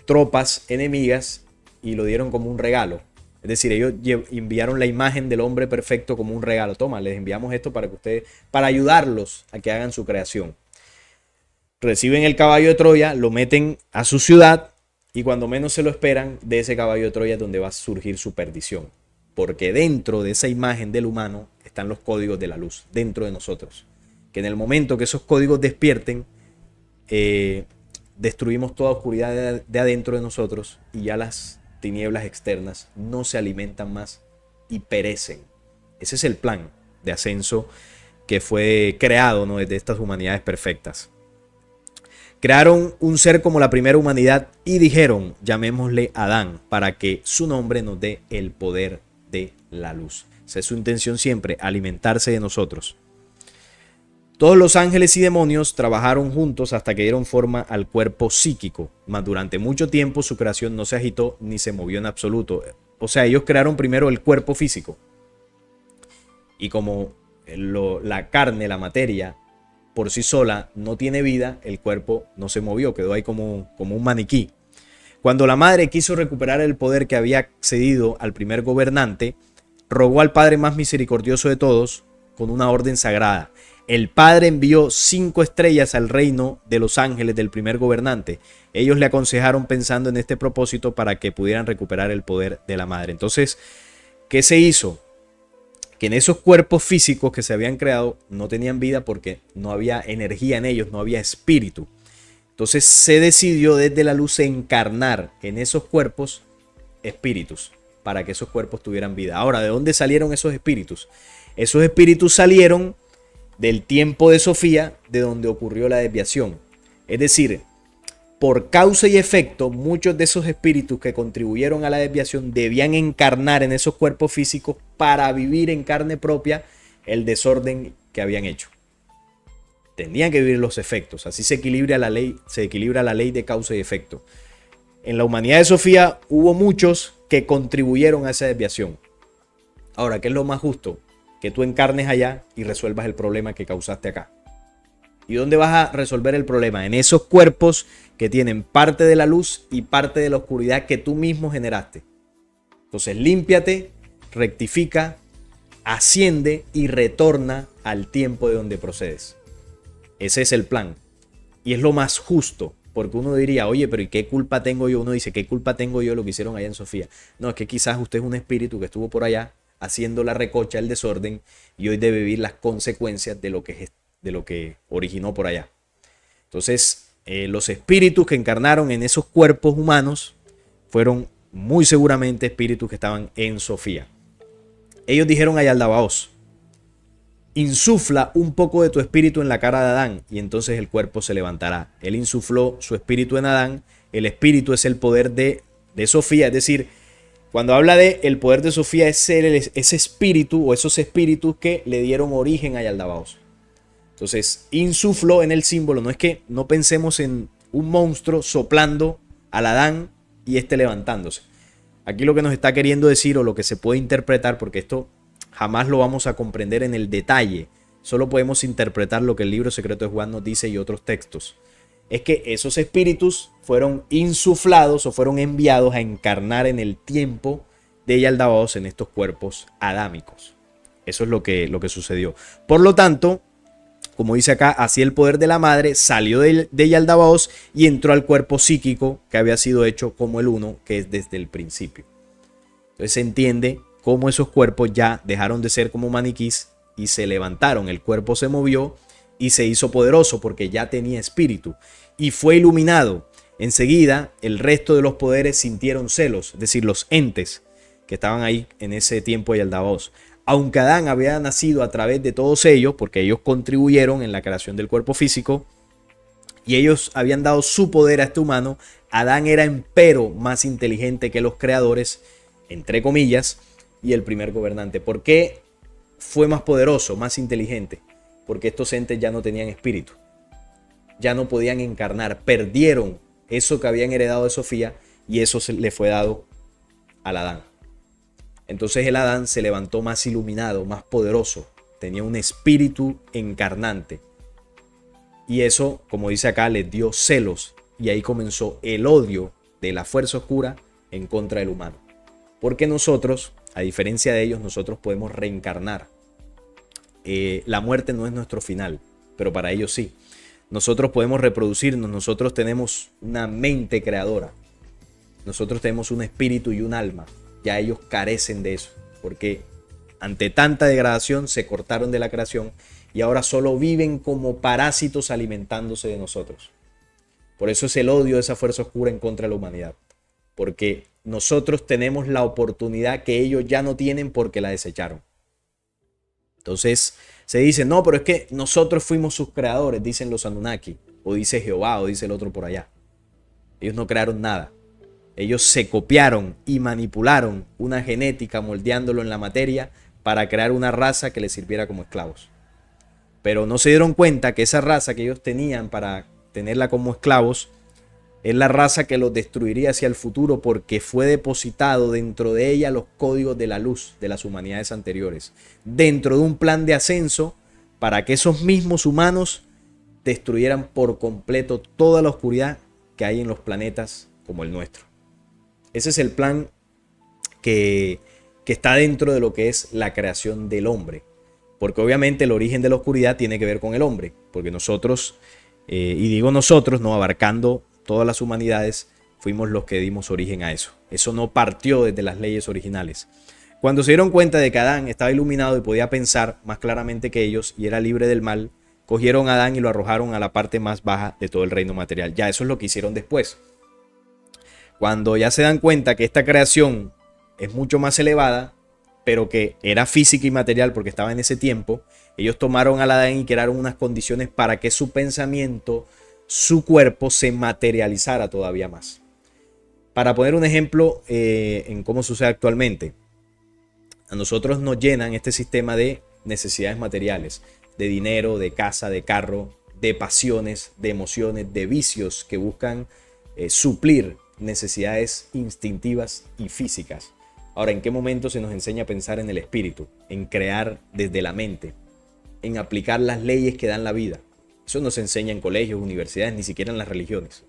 A: tropas enemigas y lo dieron como un regalo. Es decir, ellos enviaron la imagen del hombre perfecto como un regalo. Toma, les enviamos esto para ayudarlos a que hagan su creación. Reciben el caballo de Troya, lo meten a su ciudad y cuando menos se lo esperan, de ese caballo de Troya es donde va a surgir su perdición. Porque dentro de esa imagen del humano están los códigos de la luz, dentro de nosotros. Que en el momento que esos códigos despierten, destruimos toda oscuridad de adentro de nosotros y ya las tinieblas externas no se alimentan más y perecen. Ese es el plan de ascenso que fue creado, ¿no?, desde estas humanidades perfectas. Crearon un ser como la primera humanidad y dijeron, llamémosle Adán, para que su nombre nos dé el poder de la luz. Esa es su intención siempre, alimentarse de nosotros. Todos los ángeles y demonios trabajaron juntos hasta que dieron forma al cuerpo psíquico, mas durante mucho tiempo su creación no se agitó ni se movió en absoluto. O sea, ellos crearon primero el cuerpo físico. Y como la carne, la materia, por sí sola no tiene vida, el cuerpo no se movió, quedó ahí como un maniquí. Cuando la madre quiso recuperar el poder que había cedido al primer gobernante, rogó al Padre más misericordioso de todos con una orden sagrada. El Padre envió 5 estrellas al reino de los ángeles del primer gobernante. Ellos le aconsejaron pensando en este propósito para que pudieran recuperar el poder de la madre. Entonces, ¿qué se hizo? Que en esos cuerpos físicos que se habían creado no tenían vida porque no había energía en ellos, no había espíritu. Entonces se decidió desde la luz encarnar en esos cuerpos espíritus para que esos cuerpos tuvieran vida. Ahora, ¿de dónde salieron esos espíritus? Esos espíritus salieron del tiempo de Sofía, de donde ocurrió la desviación. Es decir, por causa y efecto, muchos de esos espíritus que contribuyeron a la desviación debían encarnar en esos cuerpos físicos para vivir en carne propia el desorden que habían hecho. Tenían que vivir los efectos. Así se equilibra la ley de causa y efecto. En la humanidad de Sofía hubo muchos que contribuyeron a esa desviación. Ahora, ¿qué es lo más justo? Que tú encarnes allá y resuelvas el problema que causaste acá. ¿Y dónde vas a resolver el problema? En esos cuerpos que tienen parte de la luz y parte de la oscuridad que tú mismo generaste. Entonces límpiate, rectifica, asciende y retorna al tiempo de donde procedes. Ese es el plan. Y es lo más justo. Porque uno diría, oye, pero ¿y qué culpa tengo yo? Uno dice, ¿qué culpa tengo yo de lo que hicieron allá en Sofía? No, es que quizás usted es un espíritu que estuvo por allá haciendo la recocha, el desorden, y hoy debe vivir las consecuencias de lo que originó por allá. Entonces, los espíritus que encarnaron en esos cuerpos humanos fueron muy seguramente espíritus que estaban en Sofía. Ellos dijeron a Yaldabaoth, insufla un poco de tu espíritu en la cara de Adán y entonces el cuerpo se levantará. Él insufló su espíritu en Adán. El espíritu es el poder de Sofía, es decir, cuando habla de el poder de Sofía es ese espíritu o esos espíritus que le dieron origen a Yaldabaoth. Entonces, insufló en el símbolo, no es que no pensemos en un monstruo soplando al Adán y este levantándose. Aquí lo que nos está queriendo decir o lo que se puede interpretar, porque esto jamás lo vamos a comprender en el detalle, solo podemos interpretar lo que el libro secreto de Juan nos dice y otros textos, es que esos espíritus fueron insuflados o fueron enviados a encarnar en el tiempo de Yaldabaoth en estos cuerpos adámicos. Eso es lo que sucedió. Por lo tanto, como dice acá, así el poder de la madre salió de Yaldabaoth y entró al cuerpo psíquico que había sido hecho como el uno, que es desde el principio. Entonces se entiende cómo esos cuerpos ya dejaron de ser como maniquís y se levantaron. El cuerpo se movió y se hizo poderoso porque ya tenía espíritu y fue iluminado. Enseguida el resto de los poderes sintieron celos, es decir, los entes que estaban ahí en ese tiempo de Yaldabaoth. Aunque Adán había nacido a través de todos ellos, porque ellos contribuyeron en la creación del cuerpo físico y ellos habían dado su poder a este humano, Adán era empero más inteligente que los creadores, entre comillas, y el primer gobernante. ¿Por qué fue más poderoso, más inteligente? Porque estos entes ya no tenían espíritu, ya no podían encarnar, perdieron eso que habían heredado de Sofía, y eso le fue dado al Adán. Entonces el Adán se levantó más iluminado, más poderoso, tenía un espíritu encarnante. Y eso, como dice acá, les dio celos, y ahí comenzó el odio de la fuerza oscura en contra del humano. Porque nosotros, a diferencia de ellos, nosotros podemos reencarnar. La muerte no es nuestro final, pero para ellos sí. Nosotros podemos reproducirnos, nosotros tenemos una mente creadora. Nosotros tenemos un espíritu y un alma. Ya ellos carecen de eso, porque ante tanta degradación se cortaron de la creación y ahora solo viven como parásitos alimentándose de nosotros. Por eso es el odio de esa fuerza oscura en contra de la humanidad. Porque nosotros tenemos la oportunidad que ellos ya no tienen porque la desecharon. Entonces se dice, no, pero es que nosotros fuimos sus creadores, dicen los Anunnaki, o dice Jehová, o dice el otro por allá. Ellos no crearon nada. Ellos se copiaron y manipularon una genética moldeándolo en la materia para crear una raza que les sirviera como esclavos. Pero no se dieron cuenta que esa raza que ellos tenían para tenerla como esclavos es la raza que los destruiría hacia el futuro, porque fue depositado dentro de ella los códigos de la luz de las humanidades anteriores, dentro de un plan de ascenso para que esos mismos humanos destruyeran por completo toda la oscuridad que hay en los planetas como el nuestro. Ese es el plan que está dentro de lo que es la creación del hombre, porque obviamente el origen de la oscuridad tiene que ver con el hombre, porque nosotros, y digo nosotros, no abarcando todas las humanidades, fuimos los que dimos origen a eso. Eso no partió desde las leyes originales. Cuando se dieron cuenta de que Adán estaba iluminado y podía pensar más claramente que ellos y era libre del mal, cogieron a Adán y lo arrojaron a la parte más baja de todo el reino material. Ya eso es lo que hicieron después. Cuando ya se dan cuenta que esta creación es mucho más elevada, pero que era física y material porque estaba en ese tiempo, ellos tomaron a Adán y crearon unas condiciones para que su pensamiento, su cuerpo se materializara todavía más. Para poner un ejemplo en cómo sucede actualmente, a nosotros nos llenan este sistema de necesidades materiales, de dinero, de casa, de carro, de pasiones, de emociones, de vicios que buscan suplir necesidades instintivas y físicas. Ahora, ¿en qué momento se nos enseña a pensar en el espíritu, en crear desde la mente, en aplicar las leyes que dan la vida? Eso no se enseña en colegios, universidades, ni siquiera en las religiones.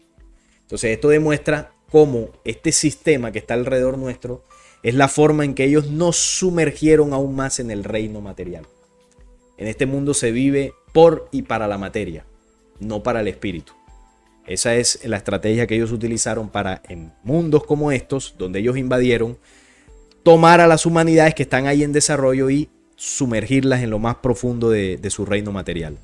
A: Entonces esto demuestra cómo este sistema que está alrededor nuestro es la forma en que ellos nos sumergieron aún más en el reino material. En este mundo se vive por y para la materia, no para el espíritu. Esa es la estrategia que ellos utilizaron para, en mundos como estos, donde ellos invadieron, tomar a las humanidades que están ahí en desarrollo y sumergirlas en lo más profundo de su reino material.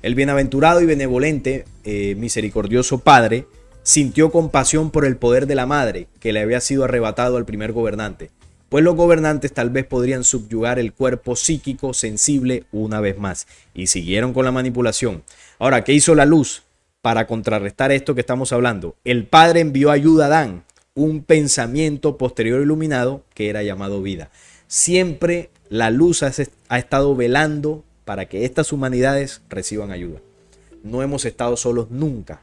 A: El bienaventurado y benevolente, misericordioso Padre, sintió compasión por el poder de la madre que le había sido arrebatado al primer gobernante, pues los gobernantes tal vez podrían subyugar el cuerpo psíquico sensible una vez más, y siguieron con la manipulación. Ahora, ¿qué hizo la luz para contrarrestar esto que estamos hablando? El Padre envió ayuda a Adán, un pensamiento posterior iluminado que era llamado vida. Siempre la luz ha estado velando para que estas humanidades reciban ayuda. No hemos estado solos nunca,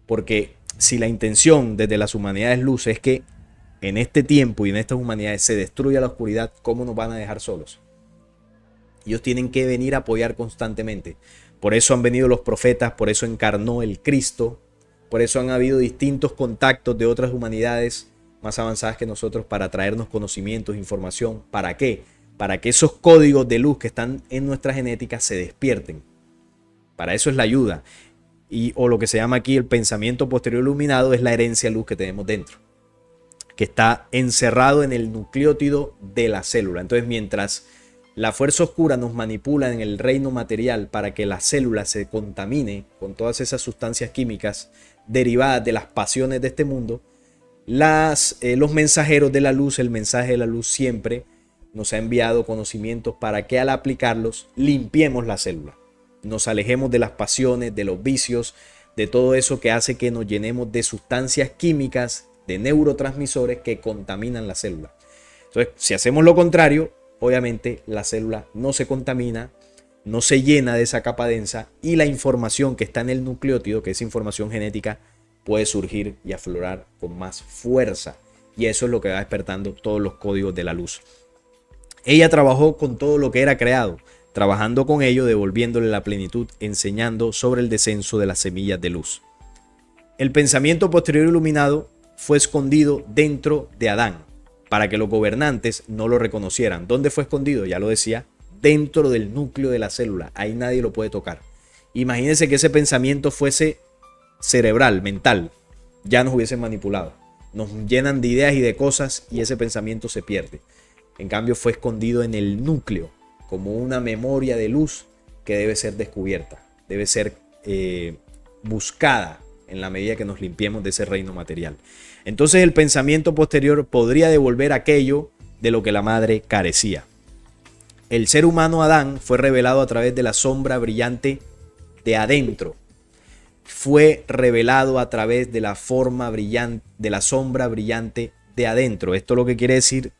A: porque si la intención desde las humanidades luz es que en este tiempo y en estas humanidades se destruya la oscuridad, ¿cómo nos van a dejar solos? Ellos tienen que venir a apoyar constantemente. Por eso han venido los profetas, por eso encarnó el Cristo, por eso han habido distintos contactos de otras humanidades más avanzadas que nosotros para traernos conocimientos, información. ¿Para qué? Para que esos códigos de luz que están en nuestra genética se despierten. Para eso es la ayuda. O lo que se llama aquí el pensamiento posterior iluminado es la herencia de luz que tenemos dentro, que está encerrado en el nucleótido de la célula. Entonces, mientras la fuerza oscura nos manipula en el reino material para que la célula se contamine con todas esas sustancias químicas derivadas de las pasiones de este mundo, los mensajeros de la luz, el mensaje de la luz siempre nos ha enviado conocimientos para que al aplicarlos limpiemos la célula, nos alejemos de las pasiones, de los vicios, de todo eso que hace que nos llenemos de sustancias químicas, de neurotransmisores que contaminan la célula. Entonces, si hacemos lo contrario, obviamente la célula no se contamina, no se llena de esa capa densa y la información que está en el nucleótido, que es información genética, puede surgir y aflorar con más fuerza. Y eso es lo que va despertando todos los códigos de la luz. Ella trabajó con todo lo que era creado, trabajando con ello, devolviéndole la plenitud, enseñando sobre el descenso de las semillas de luz. El pensamiento posterior iluminado fue escondido dentro de Adán, para que los gobernantes no lo reconocieran. ¿Dónde fue escondido? Ya lo decía, dentro del núcleo de la célula. Ahí nadie lo puede tocar. Imagínense que ese pensamiento fuese cerebral, mental. Ya nos hubiesen manipulado. Nos llenan de ideas y de cosas y ese pensamiento se pierde. En cambio fue escondido en el núcleo, como una memoria de luz que debe ser descubierta. Debe ser buscada en la medida que nos limpiemos de ese reino material. Entonces el pensamiento posterior podría devolver aquello de lo que la madre carecía. El ser humano Adán fue revelado a través de la sombra brillante de adentro. Fue revelado a través de la forma brillante, de la sombra brillante de adentro. Esto lo que quiere decir,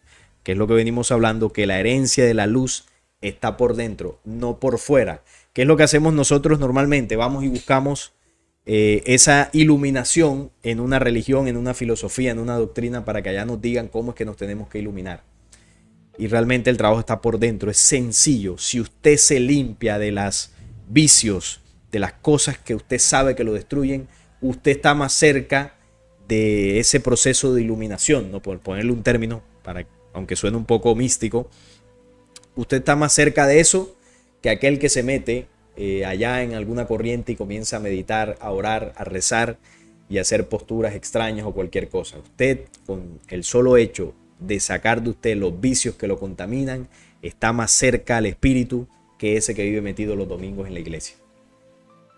A: que es lo que venimos hablando, que la herencia de la luz está por dentro, no por fuera. ¿Qué es lo que hacemos nosotros normalmente? Vamos y buscamos esa iluminación en una religión, en una filosofía, en una doctrina, para que allá nos digan cómo es que nos tenemos que iluminar. Y realmente el trabajo está por dentro, es sencillo. Si usted se limpia de los vicios, de las cosas que usted sabe que lo destruyen, usted está más cerca de ese proceso de iluminación, ¿no? Por ponerle un término, aunque suene un poco místico, usted está más cerca de eso que aquel que se mete allá en alguna corriente y comienza a meditar, a orar, a rezar y a hacer posturas extrañas o cualquier cosa. Usted, con el solo hecho de sacar de usted los vicios que lo contaminan, está más cerca al espíritu que ese que vive metido los domingos en la iglesia.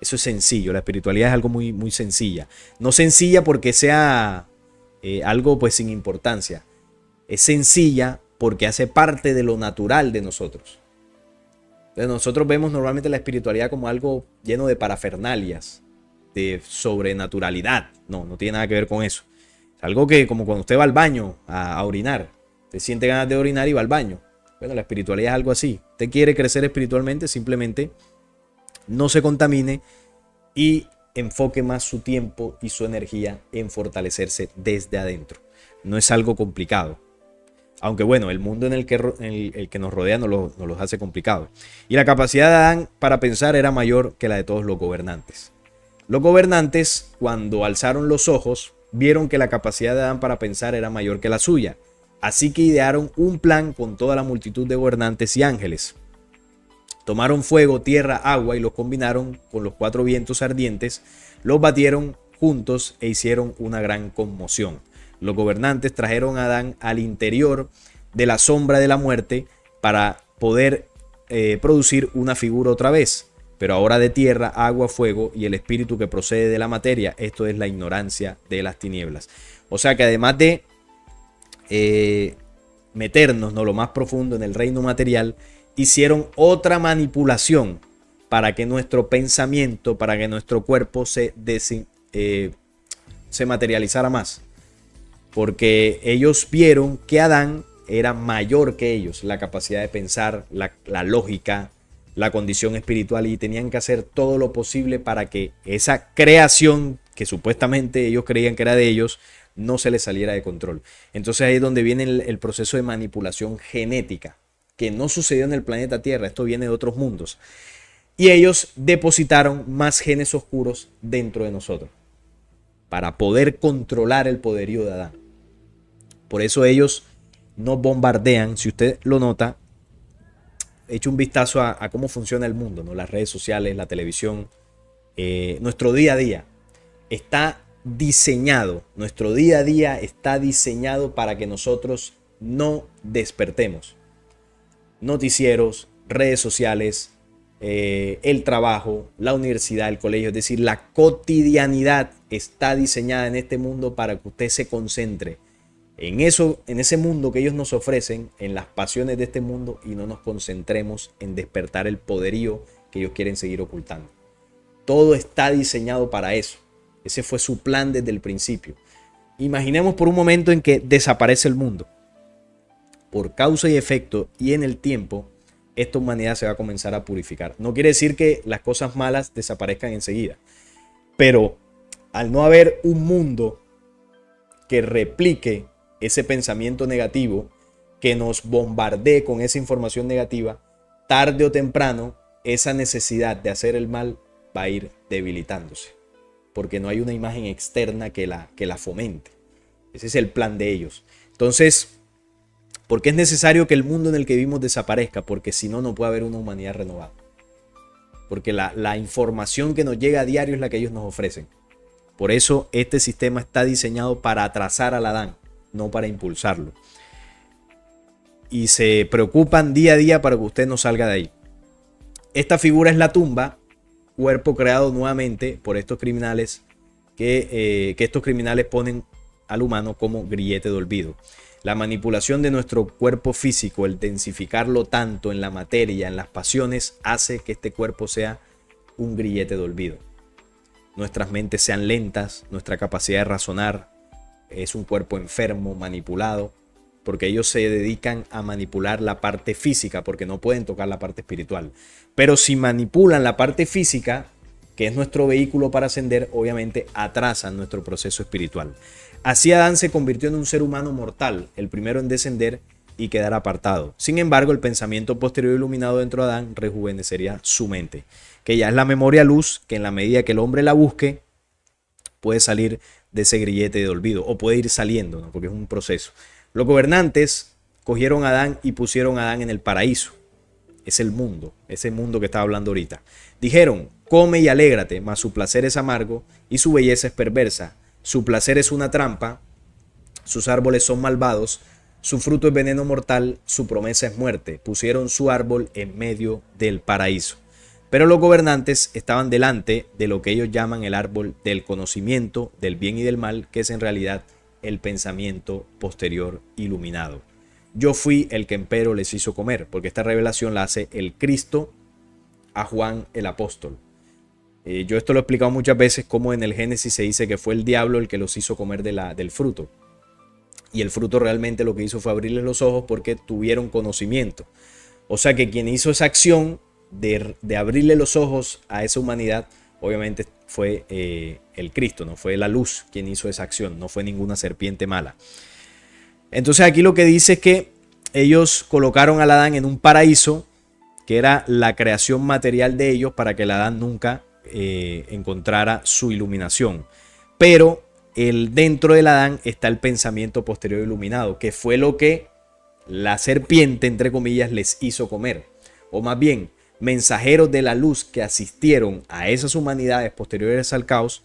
A: Eso es sencillo, la espiritualidad es algo muy, muy sencilla. No sencilla porque sea algo pues sin importancia. Es sencilla porque hace parte de lo natural de nosotros. Entonces nosotros vemos normalmente la espiritualidad como algo lleno de parafernalias, de sobrenaturalidad. No tiene nada que ver con eso. Es algo que, como cuando usted va al baño a orinar, usted siente ganas de orinar y va al baño. Bueno, la espiritualidad es algo así. Usted quiere crecer espiritualmente, simplemente no se contamine y enfoque más su tiempo y su energía en fortalecerse desde adentro. No es algo complicado. Aunque bueno, el mundo en el que nos rodea nos los hace complicado. Y la capacidad de Adán para pensar era mayor que la de todos los gobernantes. Los gobernantes, cuando alzaron los ojos, vieron que la capacidad de Adán para pensar era mayor que la suya. Así que idearon un plan con toda la multitud de gobernantes y ángeles. Tomaron fuego, tierra, agua y los combinaron con los 4 vientos ardientes, los batieron juntos e hicieron una gran conmoción. Los gobernantes trajeron a Adán al interior de la sombra de la muerte para poder producir una figura otra vez, pero ahora de tierra, agua, fuego y el espíritu que procede de la materia. Esto es la ignorancia de las tinieblas. O sea que además de meternos lo más profundo en el reino material, hicieron otra manipulación para que nuestro pensamiento, para que nuestro cuerpo se materializara más. Porque ellos vieron que Adán era mayor que ellos, la capacidad de pensar, la lógica, la condición espiritual, y tenían que hacer todo lo posible para que esa creación que supuestamente ellos creían que era de ellos no se les saliera de control. Entonces ahí es donde viene el proceso de manipulación genética, que no sucedió en el planeta Tierra, esto viene de otros mundos. Y ellos depositaron más genes oscuros dentro de nosotros para poder controlar el poderío de Adán. Por eso ellos nos bombardean. Si usted lo nota, eche un vistazo a cómo funciona el mundo, ¿no? Las redes sociales, la televisión, nuestro día a día está diseñado. Nuestro día a día está diseñado para que nosotros no despertemos. Noticieros, redes sociales, el trabajo, la universidad, el colegio, es decir, la cotidianidad está diseñada en este mundo para que usted se concentre en eso, en ese mundo que ellos nos ofrecen, en las pasiones de este mundo, y no nos concentremos en despertar el poderío que ellos quieren seguir ocultando. Todo está diseñado para eso. Ese fue su plan desde el principio. Imaginemos por un momento en que desaparece el mundo. Por causa y efecto y en el tiempo, esta humanidad se va a comenzar a purificar. No quiere decir que las cosas malas desaparezcan enseguida, pero al no haber un mundo que replique ese pensamiento negativo, que nos bombardee con esa información negativa, tarde o temprano esa necesidad de hacer el mal va a ir debilitándose, porque no hay una imagen externa que la fomente. Ese es el plan de ellos. Entonces, ¿por qué es necesario que el mundo en el que vivimos desaparezca? Porque si no, no puede haber una humanidad renovada. Porque la información que nos llega a diario es la que ellos nos ofrecen. Por eso este sistema está diseñado para atrasar al Adán, no para impulsarlo. Y se preocupan día a día para que usted no salga de ahí. Esta figura es la tumba, cuerpo creado nuevamente por estos criminales, que estos criminales ponen al humano como grillete de olvido. La manipulación de nuestro cuerpo físico, el densificarlo tanto en la materia, en las pasiones, hace que este cuerpo sea un grillete de olvido. Nuestras mentes sean lentas, nuestra capacidad de razonar es un cuerpo enfermo, manipulado, porque ellos se dedican a manipular la parte física, porque no pueden tocar la parte espiritual. Pero si manipulan la parte física, que es nuestro vehículo para ascender, obviamente atrasan nuestro proceso espiritual. Así Adán se convirtió en un ser humano mortal, el primero en descender y quedar apartado. Sin embargo, el pensamiento posterior iluminado dentro de Adán rejuvenecería su mente, que ya es la memoria luz, que en la medida que el hombre la busque, puede salir de ese grillete de olvido, o puede ir saliendo, ¿no? Porque es un proceso. Los gobernantes cogieron a Adán y pusieron a Adán en el paraíso. Es el mundo, ese mundo que estaba hablando ahorita. Dijeron, come y alégrate, mas su placer es amargo y su belleza es perversa. Su placer es una trampa, sus árboles son malvados, su fruto es veneno mortal, su promesa es muerte. Pusieron su árbol en medio del paraíso. Pero los gobernantes estaban delante de lo que ellos llaman el árbol del conocimiento, del bien y del mal, que es en realidad el pensamiento posterior iluminado. Yo fui el que empero les hizo comer, porque esta revelación la hace el Cristo a Juan el apóstol. Yo esto lo he explicado muchas veces, como en el Génesis se dice que fue el diablo el que los hizo comer del fruto. Y el fruto realmente lo que hizo fue abrirles los ojos porque tuvieron conocimiento. O sea que quien hizo esa acción de abrirle los ojos a esa humanidad, obviamente fue el Cristo, no fue la luz quien hizo esa acción, no fue ninguna serpiente mala. Entonces aquí lo que dice es que ellos colocaron al Adán en un paraíso, que era la creación material de ellos, para que el Adán nunca encontrara su iluminación. Pero dentro del Adán está el pensamiento posterior iluminado, que fue lo que la serpiente, entre comillas, les hizo comer. O más bien, mensajeros de la luz que asistieron a esas humanidades posteriores al caos,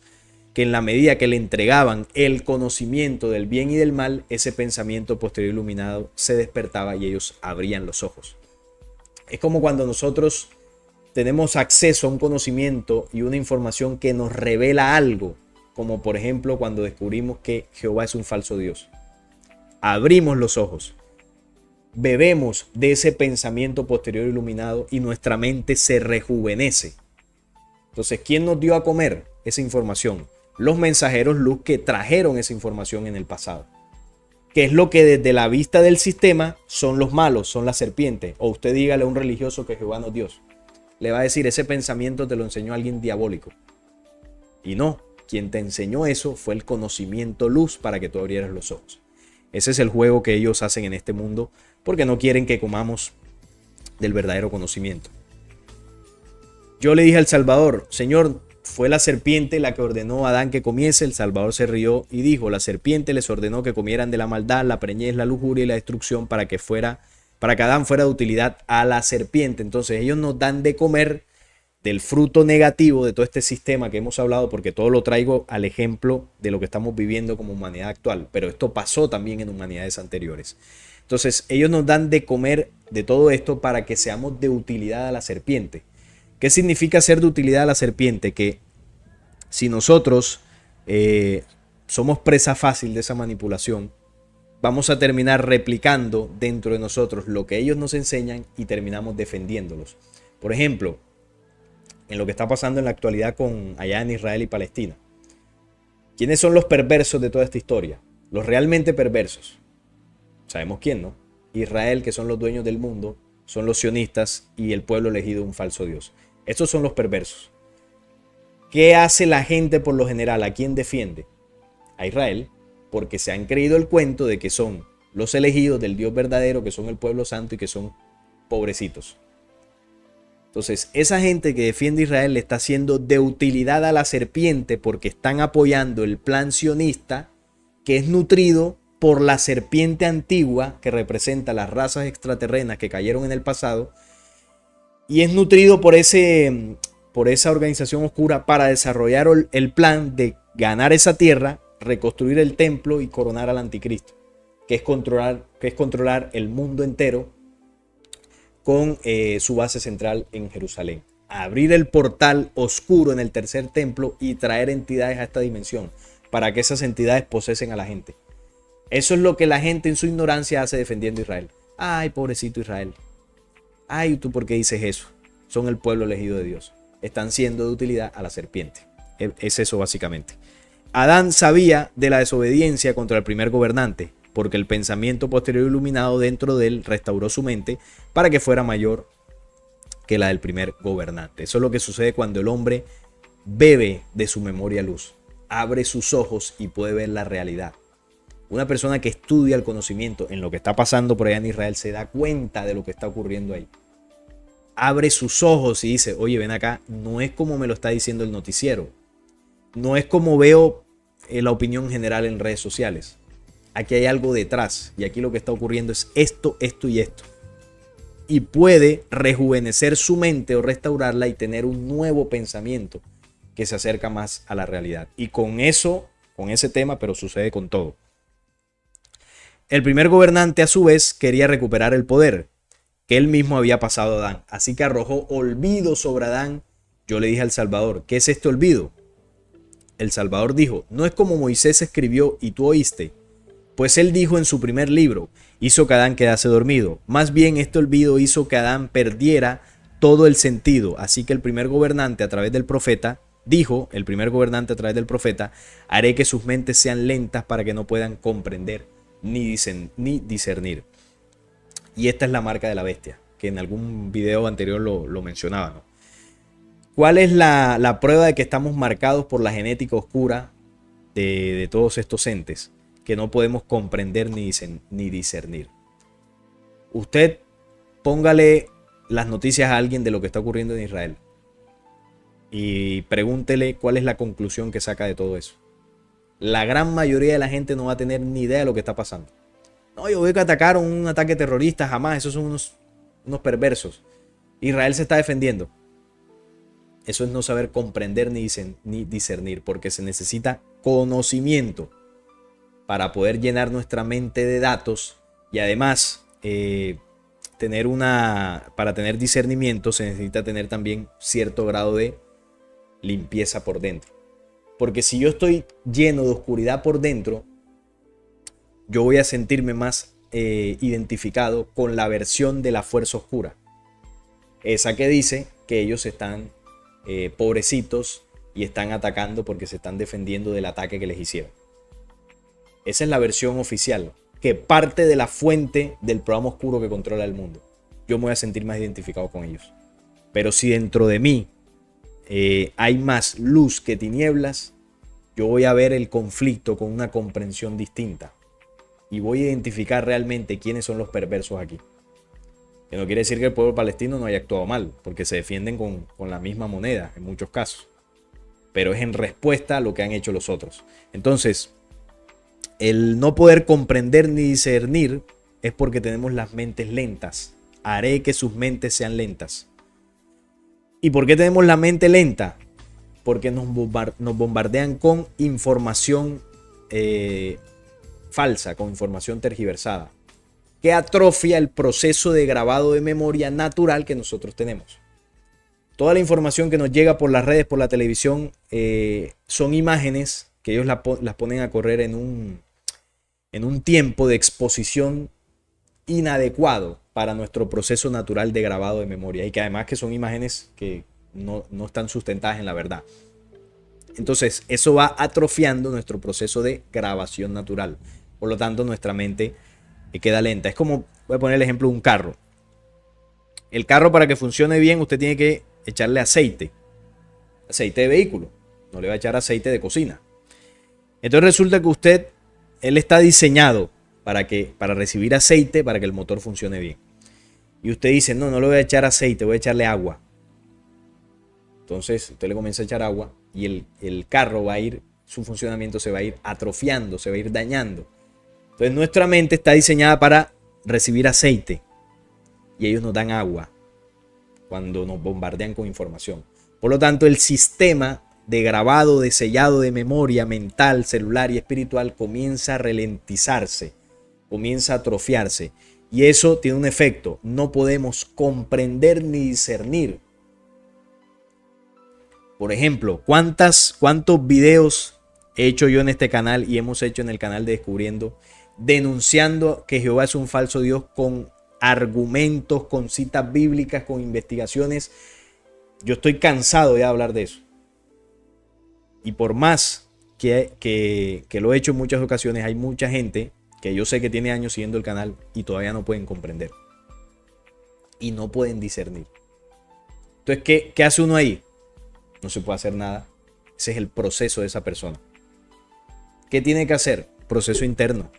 A: que en la medida que le entregaban el conocimiento del bien y del mal, ese pensamiento posterior iluminado se despertaba y ellos abrían los ojos. Es como cuando nosotros tenemos acceso a un conocimiento y una información que nos revela algo, como por ejemplo cuando descubrimos que Jehová es un falso Dios. Abrimos los ojos, bebemos de ese pensamiento posterior iluminado y nuestra mente se rejuvenece. Entonces, ¿quién nos dio a comer esa información? Los mensajeros luz que trajeron esa información en el pasado. Que es lo que desde la vista del sistema son los malos, son las serpientes. O usted dígale a un religioso que Jehová no es Dios. Le va a decir, ese pensamiento te lo enseñó alguien diabólico. Y no, quien te enseñó eso fue el conocimiento luz para que tú abrieras los ojos. Ese es el juego que ellos hacen en este mundo porque no quieren que comamos del verdadero conocimiento. Yo le dije al Salvador, Señor, fue la serpiente la que ordenó a Adán que comiese. El Salvador se rió y dijo, la serpiente les ordenó que comieran de la maldad, la preñez, la lujuria y la destrucción para que Adán fuera de utilidad a la serpiente. Entonces ellos nos dan de comer del fruto negativo de todo este sistema que hemos hablado, porque todo lo traigo al ejemplo de lo que estamos viviendo como humanidad actual, pero esto pasó también en humanidades anteriores. Entonces ellos nos dan de comer de todo esto para que seamos de utilidad a la serpiente. ¿Qué significa ser de utilidad a la serpiente? Que si nosotros somos presa fácil de esa manipulación, vamos a terminar replicando dentro de nosotros lo que ellos nos enseñan y terminamos defendiéndolos. Por ejemplo, en lo que está pasando en la actualidad allá en Israel y Palestina. ¿Quiénes son los perversos de toda esta historia? Los realmente perversos. Sabemos quién, ¿no? Israel, que son los dueños del mundo, son los sionistas y el pueblo elegido un falso Dios. Estos son los perversos. ¿Qué hace la gente por lo general? ¿A quién defiende? A Israel, porque se han creído el cuento de que son los elegidos del Dios verdadero, que son el pueblo santo y que son pobrecitos. Entonces, esa gente que defiende a Israel le está haciendo de utilidad a la serpiente porque están apoyando el plan sionista que es nutrido por la serpiente antigua que representa las razas extraterrenas que cayeron en el pasado y es nutrido por esa organización oscura para desarrollar el plan de ganar esa tierra, reconstruir el templo y coronar al anticristo, que es controlar el mundo entero con su base central en Jerusalén. Abrir el portal oscuro en el tercer templo y traer entidades a esta dimensión para que esas entidades posesen a la gente. Eso es lo que la gente en su ignorancia hace defendiendo a Israel. Ay, pobrecito Israel. Ay, ¿tú por qué dices eso? Son el pueblo elegido de Dios. Están siendo de utilidad a la serpiente. Es eso básicamente. Adán sabía de la desobediencia contra el primer gobernante, porque el pensamiento posterior iluminado dentro de él restauró su mente para que fuera mayor que la del primer gobernante. Eso es lo que sucede cuando el hombre bebe de su memoria luz, abre sus ojos y puede ver la realidad. Una persona que estudia el conocimiento en lo que está pasando por allá en Israel se da cuenta de lo que está ocurriendo ahí. Abre sus ojos y dice, oye, ven acá, no es como me lo está diciendo el noticiero. No es como veo la opinión general en redes sociales. Aquí hay algo detrás y aquí lo que está ocurriendo es esto, esto y esto. Y puede rejuvenecer su mente o restaurarla y tener un nuevo pensamiento que se acerca más a la realidad. Y con eso, con ese tema, pero sucede con todo. El primer gobernante a su vez quería recuperar el poder que él mismo había pasado a Adán. Así que arrojó olvido sobre Adán. Yo le dije al Salvador, ¿qué es este olvido? El Salvador dijo, no es como Moisés escribió y tú oíste. Pues él dijo en su primer libro, hizo que Adán quedase dormido. Más bien este olvido hizo que Adán perdiera todo el sentido. Así que el primer gobernante a través del profeta, haré que sus mentes sean lentas para que no puedan comprender ni discernir. Y esta es la marca de la bestia, que en algún video anterior lo mencionaba, ¿no? ¿Cuál es la prueba de que estamos marcados por la genética oscura de todos estos entes? Que no podemos comprender ni discernir. Usted póngale las noticias a alguien de lo que está ocurriendo en Israel y pregúntele cuál es la conclusión que saca de todo eso. La gran mayoría de la gente no va a tener ni idea de lo que está pasando. No, yo veo que atacaron un ataque terrorista, jamás, esos son unos perversos. Israel se está defendiendo. Eso es no saber comprender ni discernir, porque se necesita conocimiento para poder llenar nuestra mente de datos y además para tener discernimiento se necesita tener también cierto grado de limpieza por dentro. Porque si yo estoy lleno de oscuridad por dentro, yo voy a sentirme más identificado con la versión de la fuerza oscura. Esa que dice que ellos están pobrecitos y están atacando porque se están defendiendo del ataque que les hicieron. Esa es la versión oficial, que parte de la fuente del programa oscuro que controla el mundo. Yo me voy a sentir más identificado con ellos. Pero si dentro de mí hay más luz que tinieblas, yo voy a ver el conflicto con una comprensión distinta. Y voy a identificar realmente quiénes son los perversos aquí. Que no quiere decir que el pueblo palestino no haya actuado mal, porque se defienden con la misma moneda en muchos casos. Pero es en respuesta a lo que han hecho los otros. Entonces, el no poder comprender ni discernir es porque tenemos las mentes lentas. Haré que sus mentes sean lentas. ¿Y por qué tenemos la mente lenta? Porque nos bombardean con información falsa, con información tergiversada, que atrofia el proceso de grabado de memoria natural que nosotros tenemos. Toda la información que nos llega por las redes, por la televisión, son imágenes que ellos las ponen a correr en un tiempo de exposición inadecuado para nuestro proceso natural de grabado de memoria, y que además que son imágenes que no están sustentadas en la verdad. Entonces eso va atrofiando nuestro proceso de grabación natural. Por lo tanto, nuestra mente queda lenta. Es como, voy a poner el ejemplo de un carro. El carro, para que funcione bien, usted tiene que echarle aceite de vehículo. no le va a echar aceite de cocina. Entonces resulta que él está diseñado para recibir aceite, para que el motor funcione bien. Y usted dice, no, no le voy a echar aceite, voy a echarle agua. Entonces usted le comienza a echar agua y el carro va a ir, su funcionamiento se va a ir atrofiando, se va a ir dañando. Entonces nuestra mente está diseñada para recibir aceite y ellos nos dan agua cuando nos bombardean con información. Por lo tanto, el sistema de grabado, de sellado de memoria mental, celular y espiritual comienza a ralentizarse, comienza a atrofiarse. Y eso tiene un efecto. No podemos comprender ni discernir. Por ejemplo, ¿cuántos videos he hecho yo en este canal y hemos hecho en el canal de Descubriendo, denunciando que Jehová es un falso Dios con argumentos, con citas bíblicas, con investigaciones? Yo estoy cansado de hablar de eso. Y por más que lo he hecho en muchas ocasiones, hay mucha gente que yo sé que tiene años siguiendo el canal y todavía no pueden comprender. Y no pueden discernir. Entonces, ¿qué hace uno ahí? No se puede hacer nada. Ese es el proceso de esa persona. ¿Qué tiene que hacer? Proceso interno.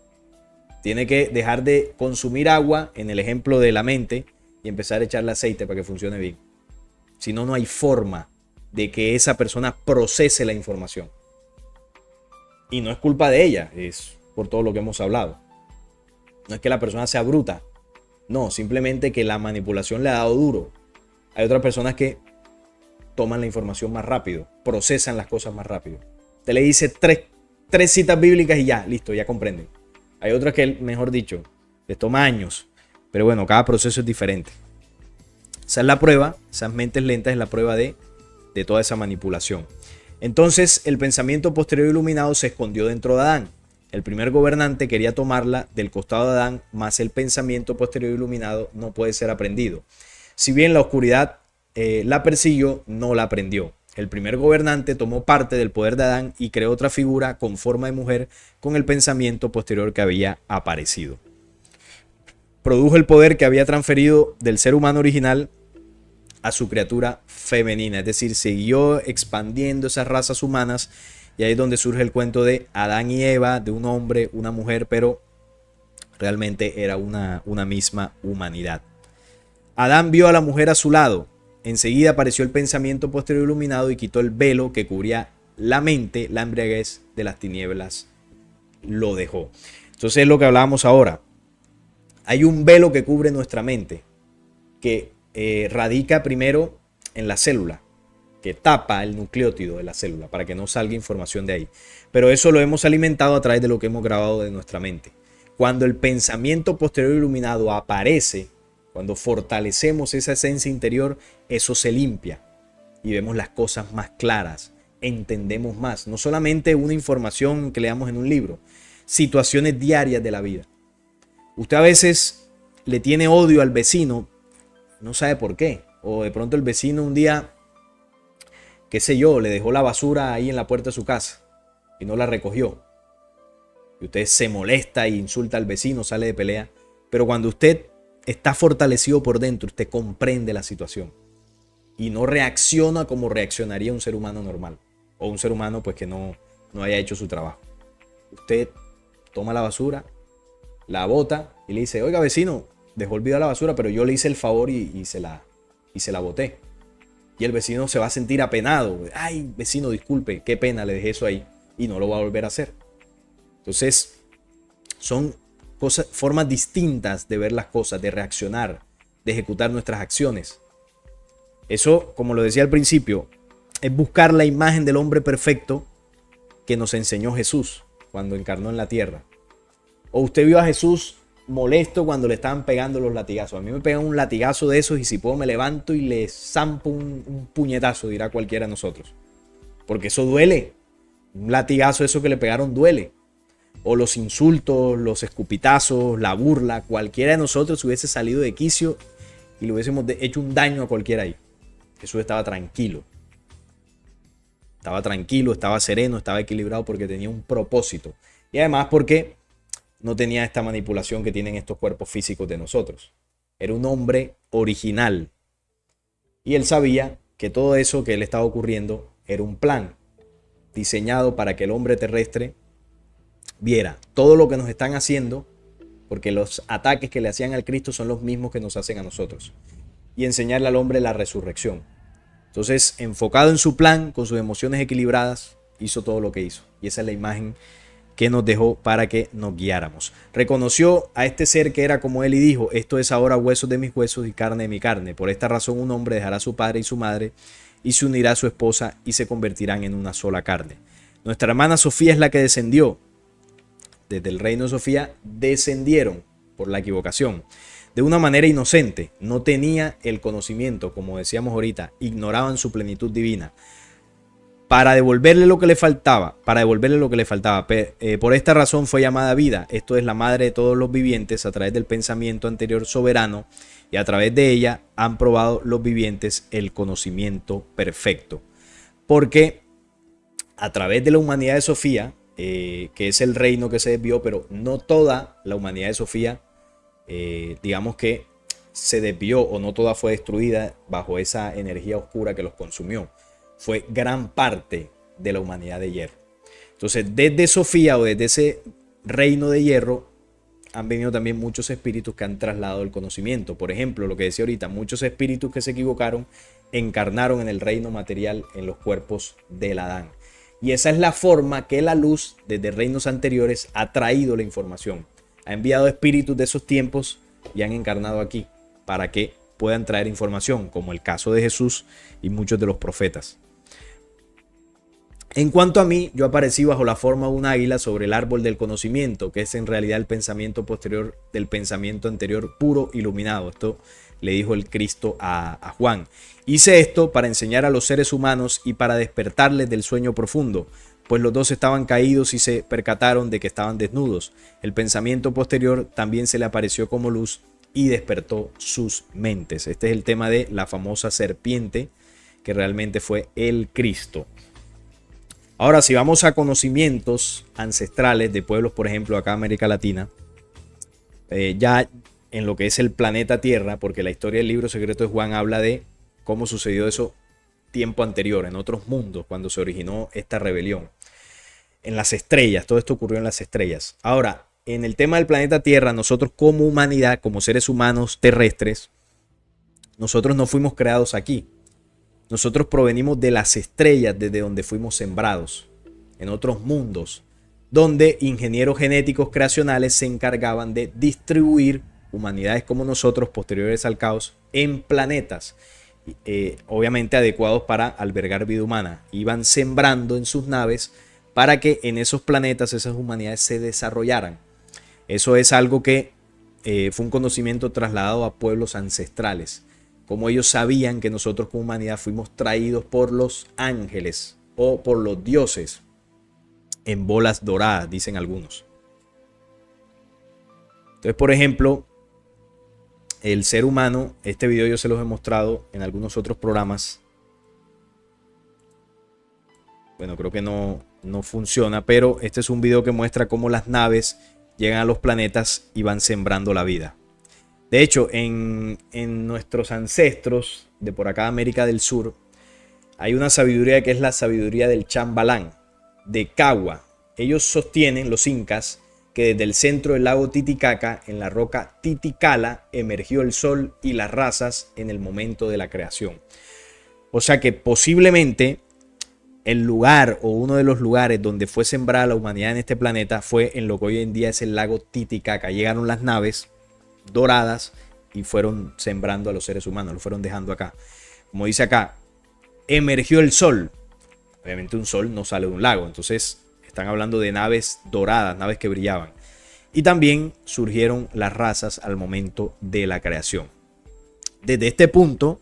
A: Tiene que dejar de consumir agua, en el ejemplo de la mente, y empezar a echarle aceite para que funcione bien. Si no, no hay forma de que esa persona procese la información. Y no es culpa de ella, es por todo lo que hemos hablado. No es que la persona sea bruta. No, simplemente que la manipulación le ha dado duro. Hay otras personas que toman la información más rápido, procesan las cosas más rápido. Te le dice tres citas bíblicas y ya, listo, ya comprenden. Hay otras que, mejor dicho, les toma años. Pero bueno, cada proceso es diferente. Esa es la prueba, esas mentes lentas es la prueba de toda esa manipulación. Entonces, el pensamiento posterior iluminado se escondió dentro de Adán. El primer gobernante quería tomarla del costado de Adán, mas el pensamiento posterior iluminado no puede ser aprendido. Si bien la oscuridad la persiguió, no la aprendió. El primer gobernante tomó parte del poder de Adán y creó otra figura con forma de mujer con el pensamiento posterior que había aparecido. Produjo el poder que había transferido del ser humano original a su criatura femenina, es decir, siguió expandiendo esas razas humanas y ahí es donde surge el cuento de Adán y Eva, de un hombre, una mujer, pero realmente era una misma humanidad. Adán vio a la mujer a su lado. Enseguida apareció el pensamiento posterior iluminado y quitó el velo que cubría la mente, la embriaguez de las tinieblas lo dejó. Entonces es lo que hablábamos ahora. Hay un velo que cubre nuestra mente, que radica primero en la célula, que tapa el nucleótido de la célula para que no salga información de ahí. Pero eso lo hemos alimentado a través de lo que hemos grabado de nuestra mente. Cuando el pensamiento posterior iluminado aparece, cuando fortalecemos esa esencia interior, eso se limpia y vemos las cosas más claras, entendemos más. No solamente una información que leamos en un libro, situaciones diarias de la vida. Usted a veces le tiene odio al vecino, no sabe por qué. O de pronto el vecino un día, qué sé yo, le dejó la basura ahí en la puerta de su casa y no la recogió. Y usted se molesta e insulta al vecino, sale de pelea. Pero cuando usted está fortalecido por dentro, usted comprende la situación y no reacciona como reaccionaría un ser humano normal o un ser humano pues que no haya hecho su trabajo. Usted toma la basura, la bota y le dice, oiga vecino, dejó olvidada la basura, pero yo le hice el favor y se la boté. Y el vecino se va a sentir apenado. Ay, vecino, disculpe, qué pena, le dejé eso ahí. Y no lo va a volver a hacer. Entonces, son formas distintas de ver las cosas, de reaccionar, de ejecutar nuestras acciones. Eso, como lo decía al principio, es buscar la imagen del hombre perfecto que nos enseñó Jesús cuando encarnó en la tierra. O usted vio a Jesús molesto cuando le estaban pegando los latigazos. A mí me pegan un latigazo de esos y si puedo me levanto y le zampo un puñetazo, dirá cualquiera de nosotros. Porque eso duele. Un latigazo, eso que le pegaron, duele. O los insultos, los escupitazos, la burla. Cualquiera de nosotros hubiese salido de quicio y le hubiésemos hecho un daño a cualquiera ahí. Jesús estaba tranquilo. Estaba tranquilo, estaba sereno, estaba equilibrado porque tenía un propósito. Y además porque no tenía esta manipulación que tienen estos cuerpos físicos de nosotros. Era un hombre original. Y él sabía que todo eso que le estaba ocurriendo era un plan. diseñado para que el hombre terrestre viera todo lo que nos están haciendo, porque los ataques que le hacían al Cristo son los mismos que nos hacen a nosotros, y enseñarle al hombre la resurrección. Entonces, enfocado en su plan, con sus emociones equilibradas, hizo todo lo que hizo. Y esa es la imagen que nos dejó para que nos guiáramos. Reconoció a este ser que era como él y dijo: esto es ahora huesos de mis huesos y carne de mi carne. Por esta razón un hombre dejará a su padre y su madre y se unirá a su esposa y se convertirán en una sola carne. Nuestra hermana Sofía es la que descendió. Desde el reino de Sofía descendieron por la equivocación. De una manera inocente, no tenía el conocimiento, como decíamos ahorita, ignoraban su plenitud divina. Para devolverle lo que le faltaba, por esta razón fue llamada vida. Esto es la madre de todos los vivientes a través del pensamiento anterior soberano, y a través de ella han probado los vivientes el conocimiento perfecto. Porque a través de la humanidad de Sofía, que es el reino que se desvió, pero no toda la humanidad de Sofía, digamos que se desvió, o no toda fue destruida bajo esa energía oscura que los consumió. Fue gran parte de la humanidad de hierro. Entonces, desde Sofía, o desde ese reino de hierro, han venido también muchos espíritus que han trasladado el conocimiento. Por ejemplo, lo que decía ahorita, muchos espíritus que se equivocaron encarnaron en el reino material, en los cuerpos del Adán. Y esa es la forma que la luz, desde reinos anteriores, ha traído la información. Ha enviado espíritus de esos tiempos y han encarnado aquí para que puedan traer información, como el caso de Jesús y muchos de los profetas. En cuanto a mí, yo aparecí bajo la forma de un águila sobre el árbol del conocimiento, que es en realidad el pensamiento posterior del pensamiento anterior puro, iluminado. Esto le dijo el Cristo a Juan. Hice esto para enseñar a los seres humanos y para despertarles del sueño profundo, pues los dos estaban caídos y se percataron de que estaban desnudos. El pensamiento posterior también se le apareció como luz y despertó sus mentes. Este es el tema de la famosa serpiente, que realmente fue el Cristo. Ahora, si vamos a conocimientos ancestrales de pueblos, por ejemplo, acá en América Latina, ya en lo que es el planeta Tierra, porque la historia del libro secreto de Juan habla de cómo sucedió eso tiempo anterior, en otros mundos, cuando se originó esta rebelión. En las estrellas, todo esto ocurrió en las estrellas. Ahora, en el tema del planeta Tierra, nosotros como humanidad, como seres humanos terrestres, nosotros no fuimos creados aquí. Nosotros provenimos de las estrellas desde donde fuimos sembrados, en otros mundos, donde ingenieros genéticos creacionales se encargaban de distribuir humanidades como nosotros, posteriores al caos, en planetas, obviamente adecuados para albergar vida humana. Iban sembrando en sus naves para que en esos planetas esas humanidades se desarrollaran. Eso es algo que fue un conocimiento trasladado a pueblos ancestrales. Como ellos sabían que nosotros como humanidad fuimos traídos por los ángeles o por los dioses en bolas doradas, dicen algunos. Entonces, por ejemplo, el ser humano, este video yo se los he mostrado en algunos otros programas. Bueno, creo que no funciona, pero este es un video que muestra cómo las naves llegan a los planetas y van sembrando la vida. De hecho, en nuestros ancestros de por acá, América del Sur, hay una sabiduría que es la sabiduría del Chambalán, de Cagua. Ellos sostienen, los incas, que desde el centro del lago Titicaca, en la roca Titicala, emergió el sol y las razas en el momento de la creación. O sea que posiblemente el lugar o uno de los lugares donde fue sembrada la humanidad en este planeta fue en lo que hoy en día es el lago Titicaca. Llegaron las naves doradas y fueron sembrando a los seres humanos, lo fueron dejando acá. Como dice acá, emergió el sol. Obviamente un sol no sale de un lago, entonces están hablando de naves doradas, naves que brillaban. Y también surgieron las razas al momento de la creación. Desde este punto,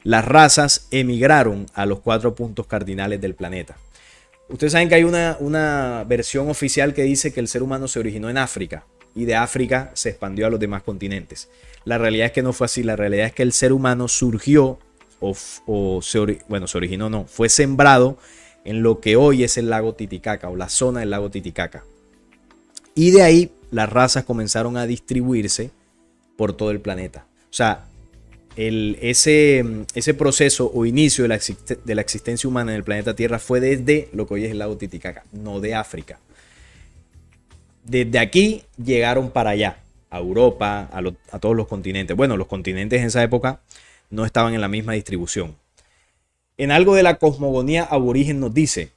A: las razas emigraron a los 4 puntos cardinales del planeta. Ustedes saben que hay una versión oficial que dice que el ser humano se originó en África y de África se expandió a los demás continentes. La realidad es que no fue así. La realidad es que el ser humano surgió se originó, no, fue sembrado en lo que hoy es el lago Titicaca o la zona del lago Titicaca. Y de ahí las razas comenzaron a distribuirse por todo el planeta. O sea, ese proceso o inicio de la existencia humana en el planeta Tierra fue desde lo que hoy es el lago Titicaca, no de África. Desde aquí llegaron para allá, a Europa, a todos los continentes. Bueno, los continentes en esa época no estaban en la misma distribución. En algo de la cosmogonía aborigen nos dice: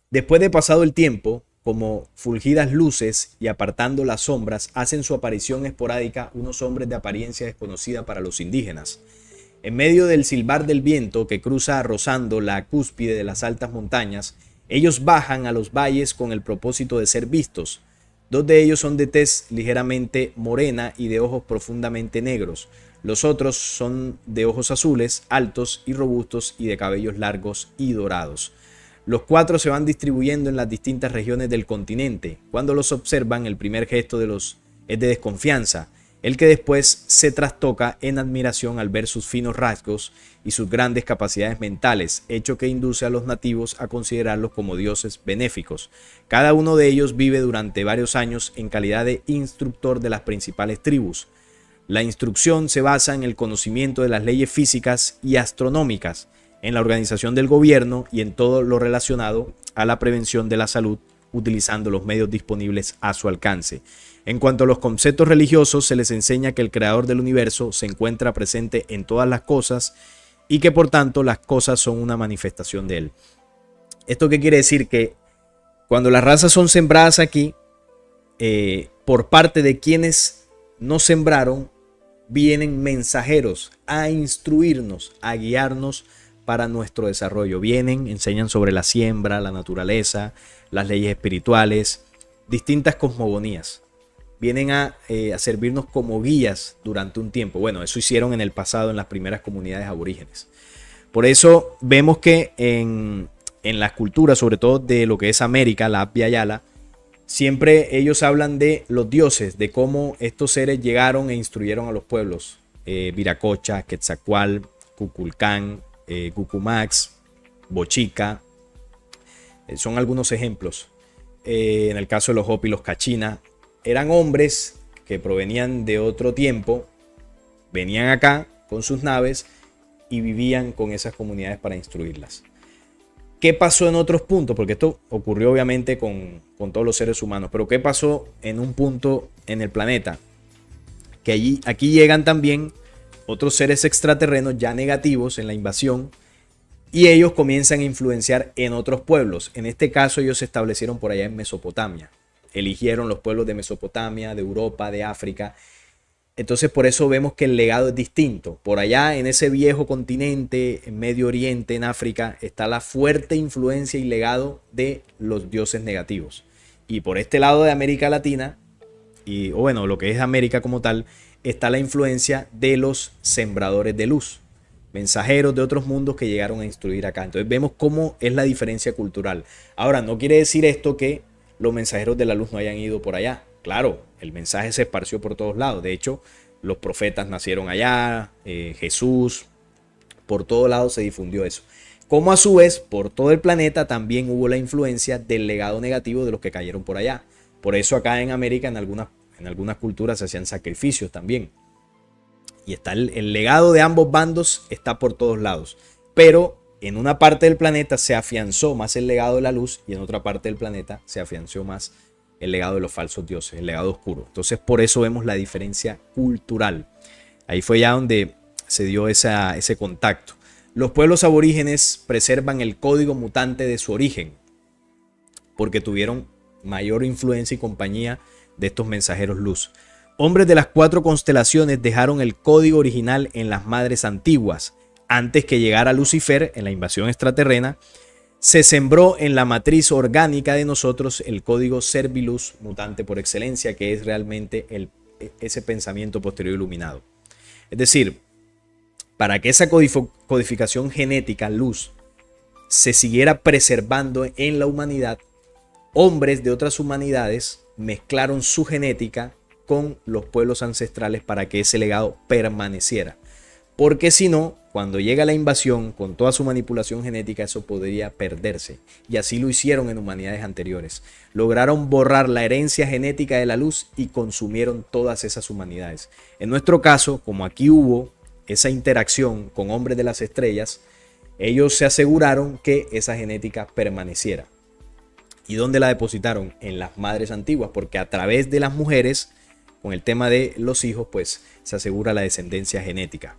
A: después de pasado el tiempo, como fulgidas luces y apartando las sombras, hacen su aparición esporádica unos hombres de apariencia desconocida para los indígenas. En medio del silbar del viento que cruza rozando la cúspide de las altas montañas, ellos bajan a los valles con el propósito de ser vistos. Dos de ellos son de tez ligeramente morena y de ojos profundamente negros. Los otros son de ojos azules, altos y robustos y de cabellos largos y dorados. Los cuatro se van distribuyendo en las distintas regiones del continente. Cuando los observan, el primer gesto es de desconfianza, el que después se trastoca en admiración al ver sus finos rasgos y sus grandes capacidades mentales, hecho que induce a los nativos a considerarlos como dioses benéficos. Cada uno de ellos vive durante varios años en calidad de instructor de las principales tribus. La instrucción se basa en el conocimiento de las leyes físicas y astronómicas, en la organización del gobierno y en todo lo relacionado a la prevención de la salud, utilizando los medios disponibles a su alcance. En cuanto a los conceptos religiosos, se les enseña que el creador del universo se encuentra presente en todas las cosas y que por tanto las cosas son una manifestación de él. ¿Esto qué quiere decir? Que cuando las razas son sembradas aquí, por parte de quienes nos sembraron, vienen mensajeros a instruirnos, a guiarnos para nuestro desarrollo. Vienen, enseñan sobre la siembra, la naturaleza, las leyes espirituales, distintas cosmogonías. Vienen a servirnos como guías durante un tiempo. Bueno, eso hicieron en el pasado en las primeras comunidades aborígenes. Por eso vemos que en las culturas, sobre todo de lo que es América, la Abya Yala, siempre ellos hablan de los dioses, de cómo estos seres llegaron e instruyeron a los pueblos. Viracocha, Quetzalcóatl, Kukulcán, Cucumax, Bochica, son algunos ejemplos. En el caso de los Hopi, los Kachina, eran hombres que provenían de otro tiempo, venían acá con sus naves y vivían con esas comunidades para instruirlas. ¿Qué pasó en otros puntos? Porque esto ocurrió obviamente con todos los seres humanos, pero ¿qué pasó en un punto en el planeta? Que aquí llegan también otros seres extraterrenos ya negativos en la invasión y ellos comienzan a influenciar en otros pueblos. En este caso ellos se establecieron por allá en Mesopotamia. Eligieron los pueblos de Mesopotamia, de Europa, de África. Entonces por eso vemos que el legado es distinto. Por allá en ese viejo continente, en Medio Oriente, en África, está la fuerte influencia y legado de los dioses negativos. Y por este lado de América Latina, o bueno, lo que es América como tal, está la influencia de los sembradores de luz, mensajeros de otros mundos que llegaron a instruir acá. Entonces vemos cómo es la diferencia cultural. Ahora, no quiere decir esto que los mensajeros de la luz no hayan ido por allá. Claro, el mensaje se esparció por todos lados. De hecho, los profetas nacieron allá, Jesús, por todos lados se difundió eso. Como a su vez, por todo el planeta también hubo la influencia del legado negativo de los que cayeron por allá. Por eso acá en América, en algunas culturas se hacían sacrificios también. Y está el legado de ambos bandos está por todos lados. Pero en una parte del planeta se afianzó más el legado de la luz y en otra parte del planeta se afianzó más el legado de los falsos dioses, el legado oscuro. Entonces por eso vemos la diferencia cultural. Ahí fue ya donde se dio ese contacto. Los pueblos aborígenes preservan el código mutante de su origen porque tuvieron mayor influencia y compañía de estos mensajeros luz. Hombres de las 4 constelaciones dejaron el código original en las madres antiguas. Antes que llegara Lucifer en la invasión extraterrena, se sembró en la matriz orgánica de nosotros el código Serviluz mutante por excelencia, que es realmente ese pensamiento posterior iluminado. Es decir, para que esa codificación genética luz se siguiera preservando en la humanidad, hombres de otras humanidades mezclaron su genética con los pueblos ancestrales para que ese legado permaneciera. Porque si no, cuando llega la invasión con toda su manipulación genética, eso podría perderse. Y así lo hicieron en humanidades anteriores. Lograron borrar la herencia genética de la luz y consumieron todas esas humanidades. En nuestro caso, como aquí hubo esa interacción con hombres de las estrellas, ellos se aseguraron que esa genética permaneciera. ¿Y dónde la depositaron? En las madres antiguas, porque a través de las mujeres, con el tema de los hijos, pues se asegura la descendencia genética.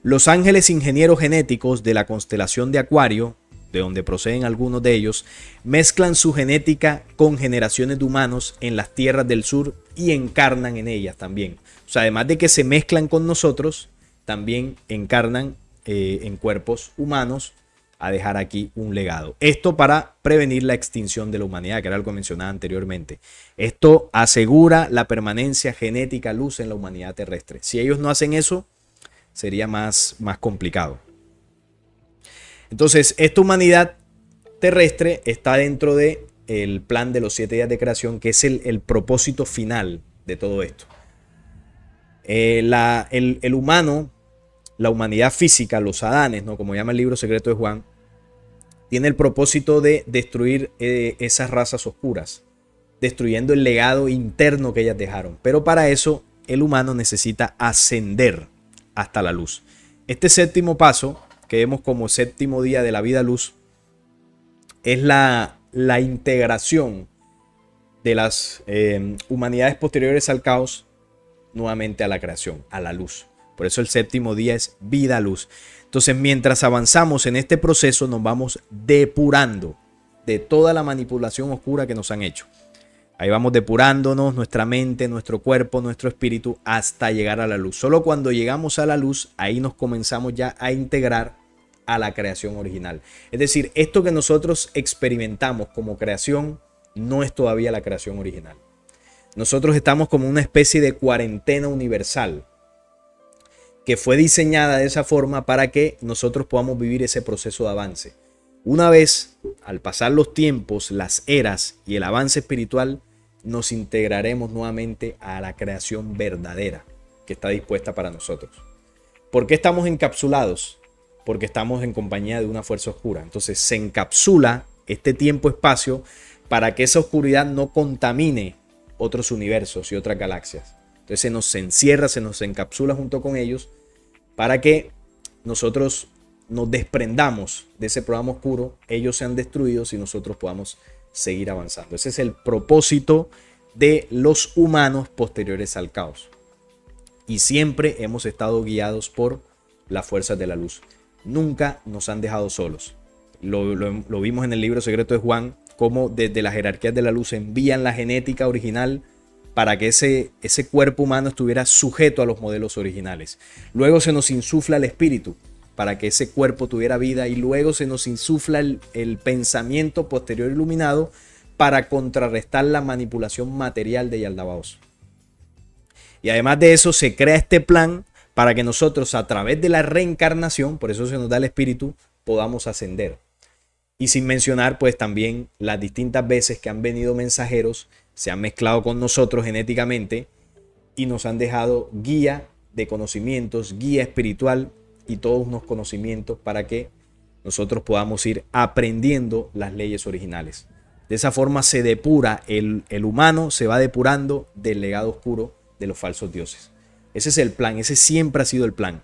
A: Los ángeles ingenieros genéticos de la constelación de Acuario, de donde proceden algunos de ellos, mezclan su genética con generaciones de humanos en las tierras del sur y encarnan en ellas también. O sea, además de que se mezclan con nosotros, también encarnan en cuerpos humanos a dejar aquí un legado. Esto para prevenir la extinción de la humanidad, que era algo mencionado anteriormente. Esto asegura la permanencia genética luz en la humanidad terrestre. Si ellos no hacen eso, sería más complicado. Entonces, esta humanidad terrestre está dentro del plan de los 7 días de creación, que es el propósito final de todo esto. El humano, la humanidad física, los Adanes, ¿no? Como llama el libro secreto de Juan, tiene el propósito de destruir esas razas oscuras, destruyendo el legado interno que ellas dejaron. Pero para eso el humano necesita ascender hasta la luz. Este séptimo paso, que vemos como séptimo día de la vida luz, es la integración de las humanidades posteriores al caos nuevamente a la creación, a la luz. Por eso el séptimo día es vida luz. Entonces, mientras avanzamos en este proceso, nos vamos depurando de toda la manipulación oscura que nos han hecho. Ahí vamos depurándonos nuestra mente, nuestro cuerpo, nuestro espíritu, hasta llegar a la luz. Solo cuando llegamos a la luz, ahí nos comenzamos ya a integrar a la creación original. Es decir, esto que nosotros experimentamos como creación no es todavía la creación original. Nosotros estamos como una especie de cuarentena universal que fue diseñada de esa forma para que nosotros podamos vivir ese proceso de avance. Una vez, al pasar los tiempos, las eras y el avance espiritual, nos integraremos nuevamente a la creación verdadera que está dispuesta para nosotros. ¿Por qué estamos encapsulados? Porque estamos en compañía de una fuerza oscura. Entonces se encapsula este tiempo-espacio para que esa oscuridad no contamine otros universos y otras galaxias. Entonces se nos encierra, se nos encapsula junto con ellos para que nosotros nos desprendamos de ese programa oscuro, ellos sean destruidos y nosotros podamos seguir avanzando. Ese es el propósito de los humanos posteriores al caos. Y siempre hemos estado guiados por las fuerzas de la luz. Nunca nos han dejado solos. Lo vimos en el libro secreto de Juan, cómo desde las jerarquías de la luz envían la genética original para que ese cuerpo humano estuviera sujeto a los modelos originales. Luego se nos insufla el espíritu para que ese cuerpo tuviera vida y luego se nos insufla el pensamiento posterior iluminado para contrarrestar la manipulación material de Yaldabaoth. Y además de eso se crea este plan para que nosotros a través de la reencarnación, por eso se nos da el espíritu, podamos ascender. Y sin mencionar pues también las distintas veces que han venido mensajeros, se han mezclado con nosotros genéticamente y nos han dejado guía de conocimientos, guía espiritual y todos unos conocimientos para que nosotros podamos ir aprendiendo las leyes originales. De esa forma se depura el humano, se va depurando del legado oscuro de los falsos dioses. Ese es el plan, ese siempre ha sido el plan.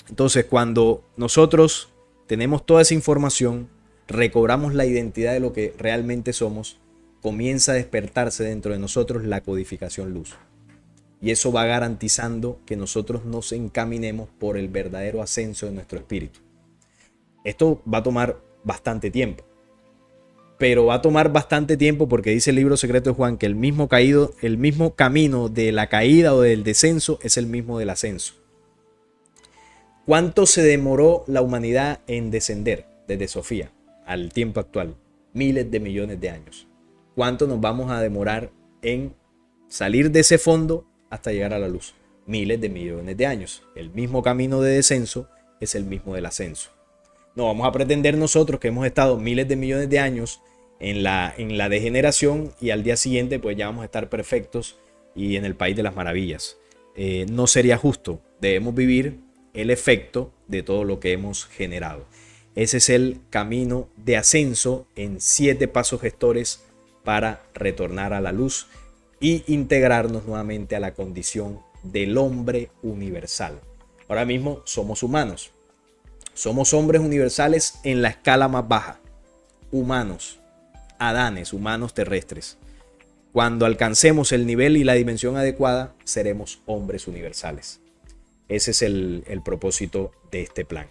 A: Entonces, cuando nosotros tenemos toda esa información, recobramos la identidad de lo que realmente somos, comienza a despertarse dentro de nosotros la codificación luz. Y eso va garantizando que nosotros nos encaminemos por el verdadero ascenso de nuestro espíritu. Esto va a tomar bastante tiempo. Pero va a tomar bastante tiempo porque dice el libro secreto de Juan que el mismo camino de la caída o del descenso es el mismo del ascenso. ¿Cuánto se demoró la humanidad en descender desde Sofía al tiempo actual? Miles de millones de años. ¿Cuánto nos vamos a demorar en salir de ese fondo hasta llegar a la luz? Miles de millones de años. El mismo camino de descenso es el mismo del ascenso. No vamos a pretender nosotros que hemos estado miles de millones de años en la degeneración y al día siguiente pues ya vamos a estar perfectos y en el país de las maravillas. No sería justo. Debemos vivir el efecto de todo lo que hemos generado. Ese es el camino de ascenso en 7 pasos gestores para retornar a la luz y integrarnos nuevamente a la condición del hombre universal. Ahora mismo somos humanos. Somos hombres universales en la escala más baja. Humanos, Adanes, humanos terrestres. Cuando alcancemos el nivel y la dimensión adecuada, seremos hombres universales. Ese es el propósito de este plan.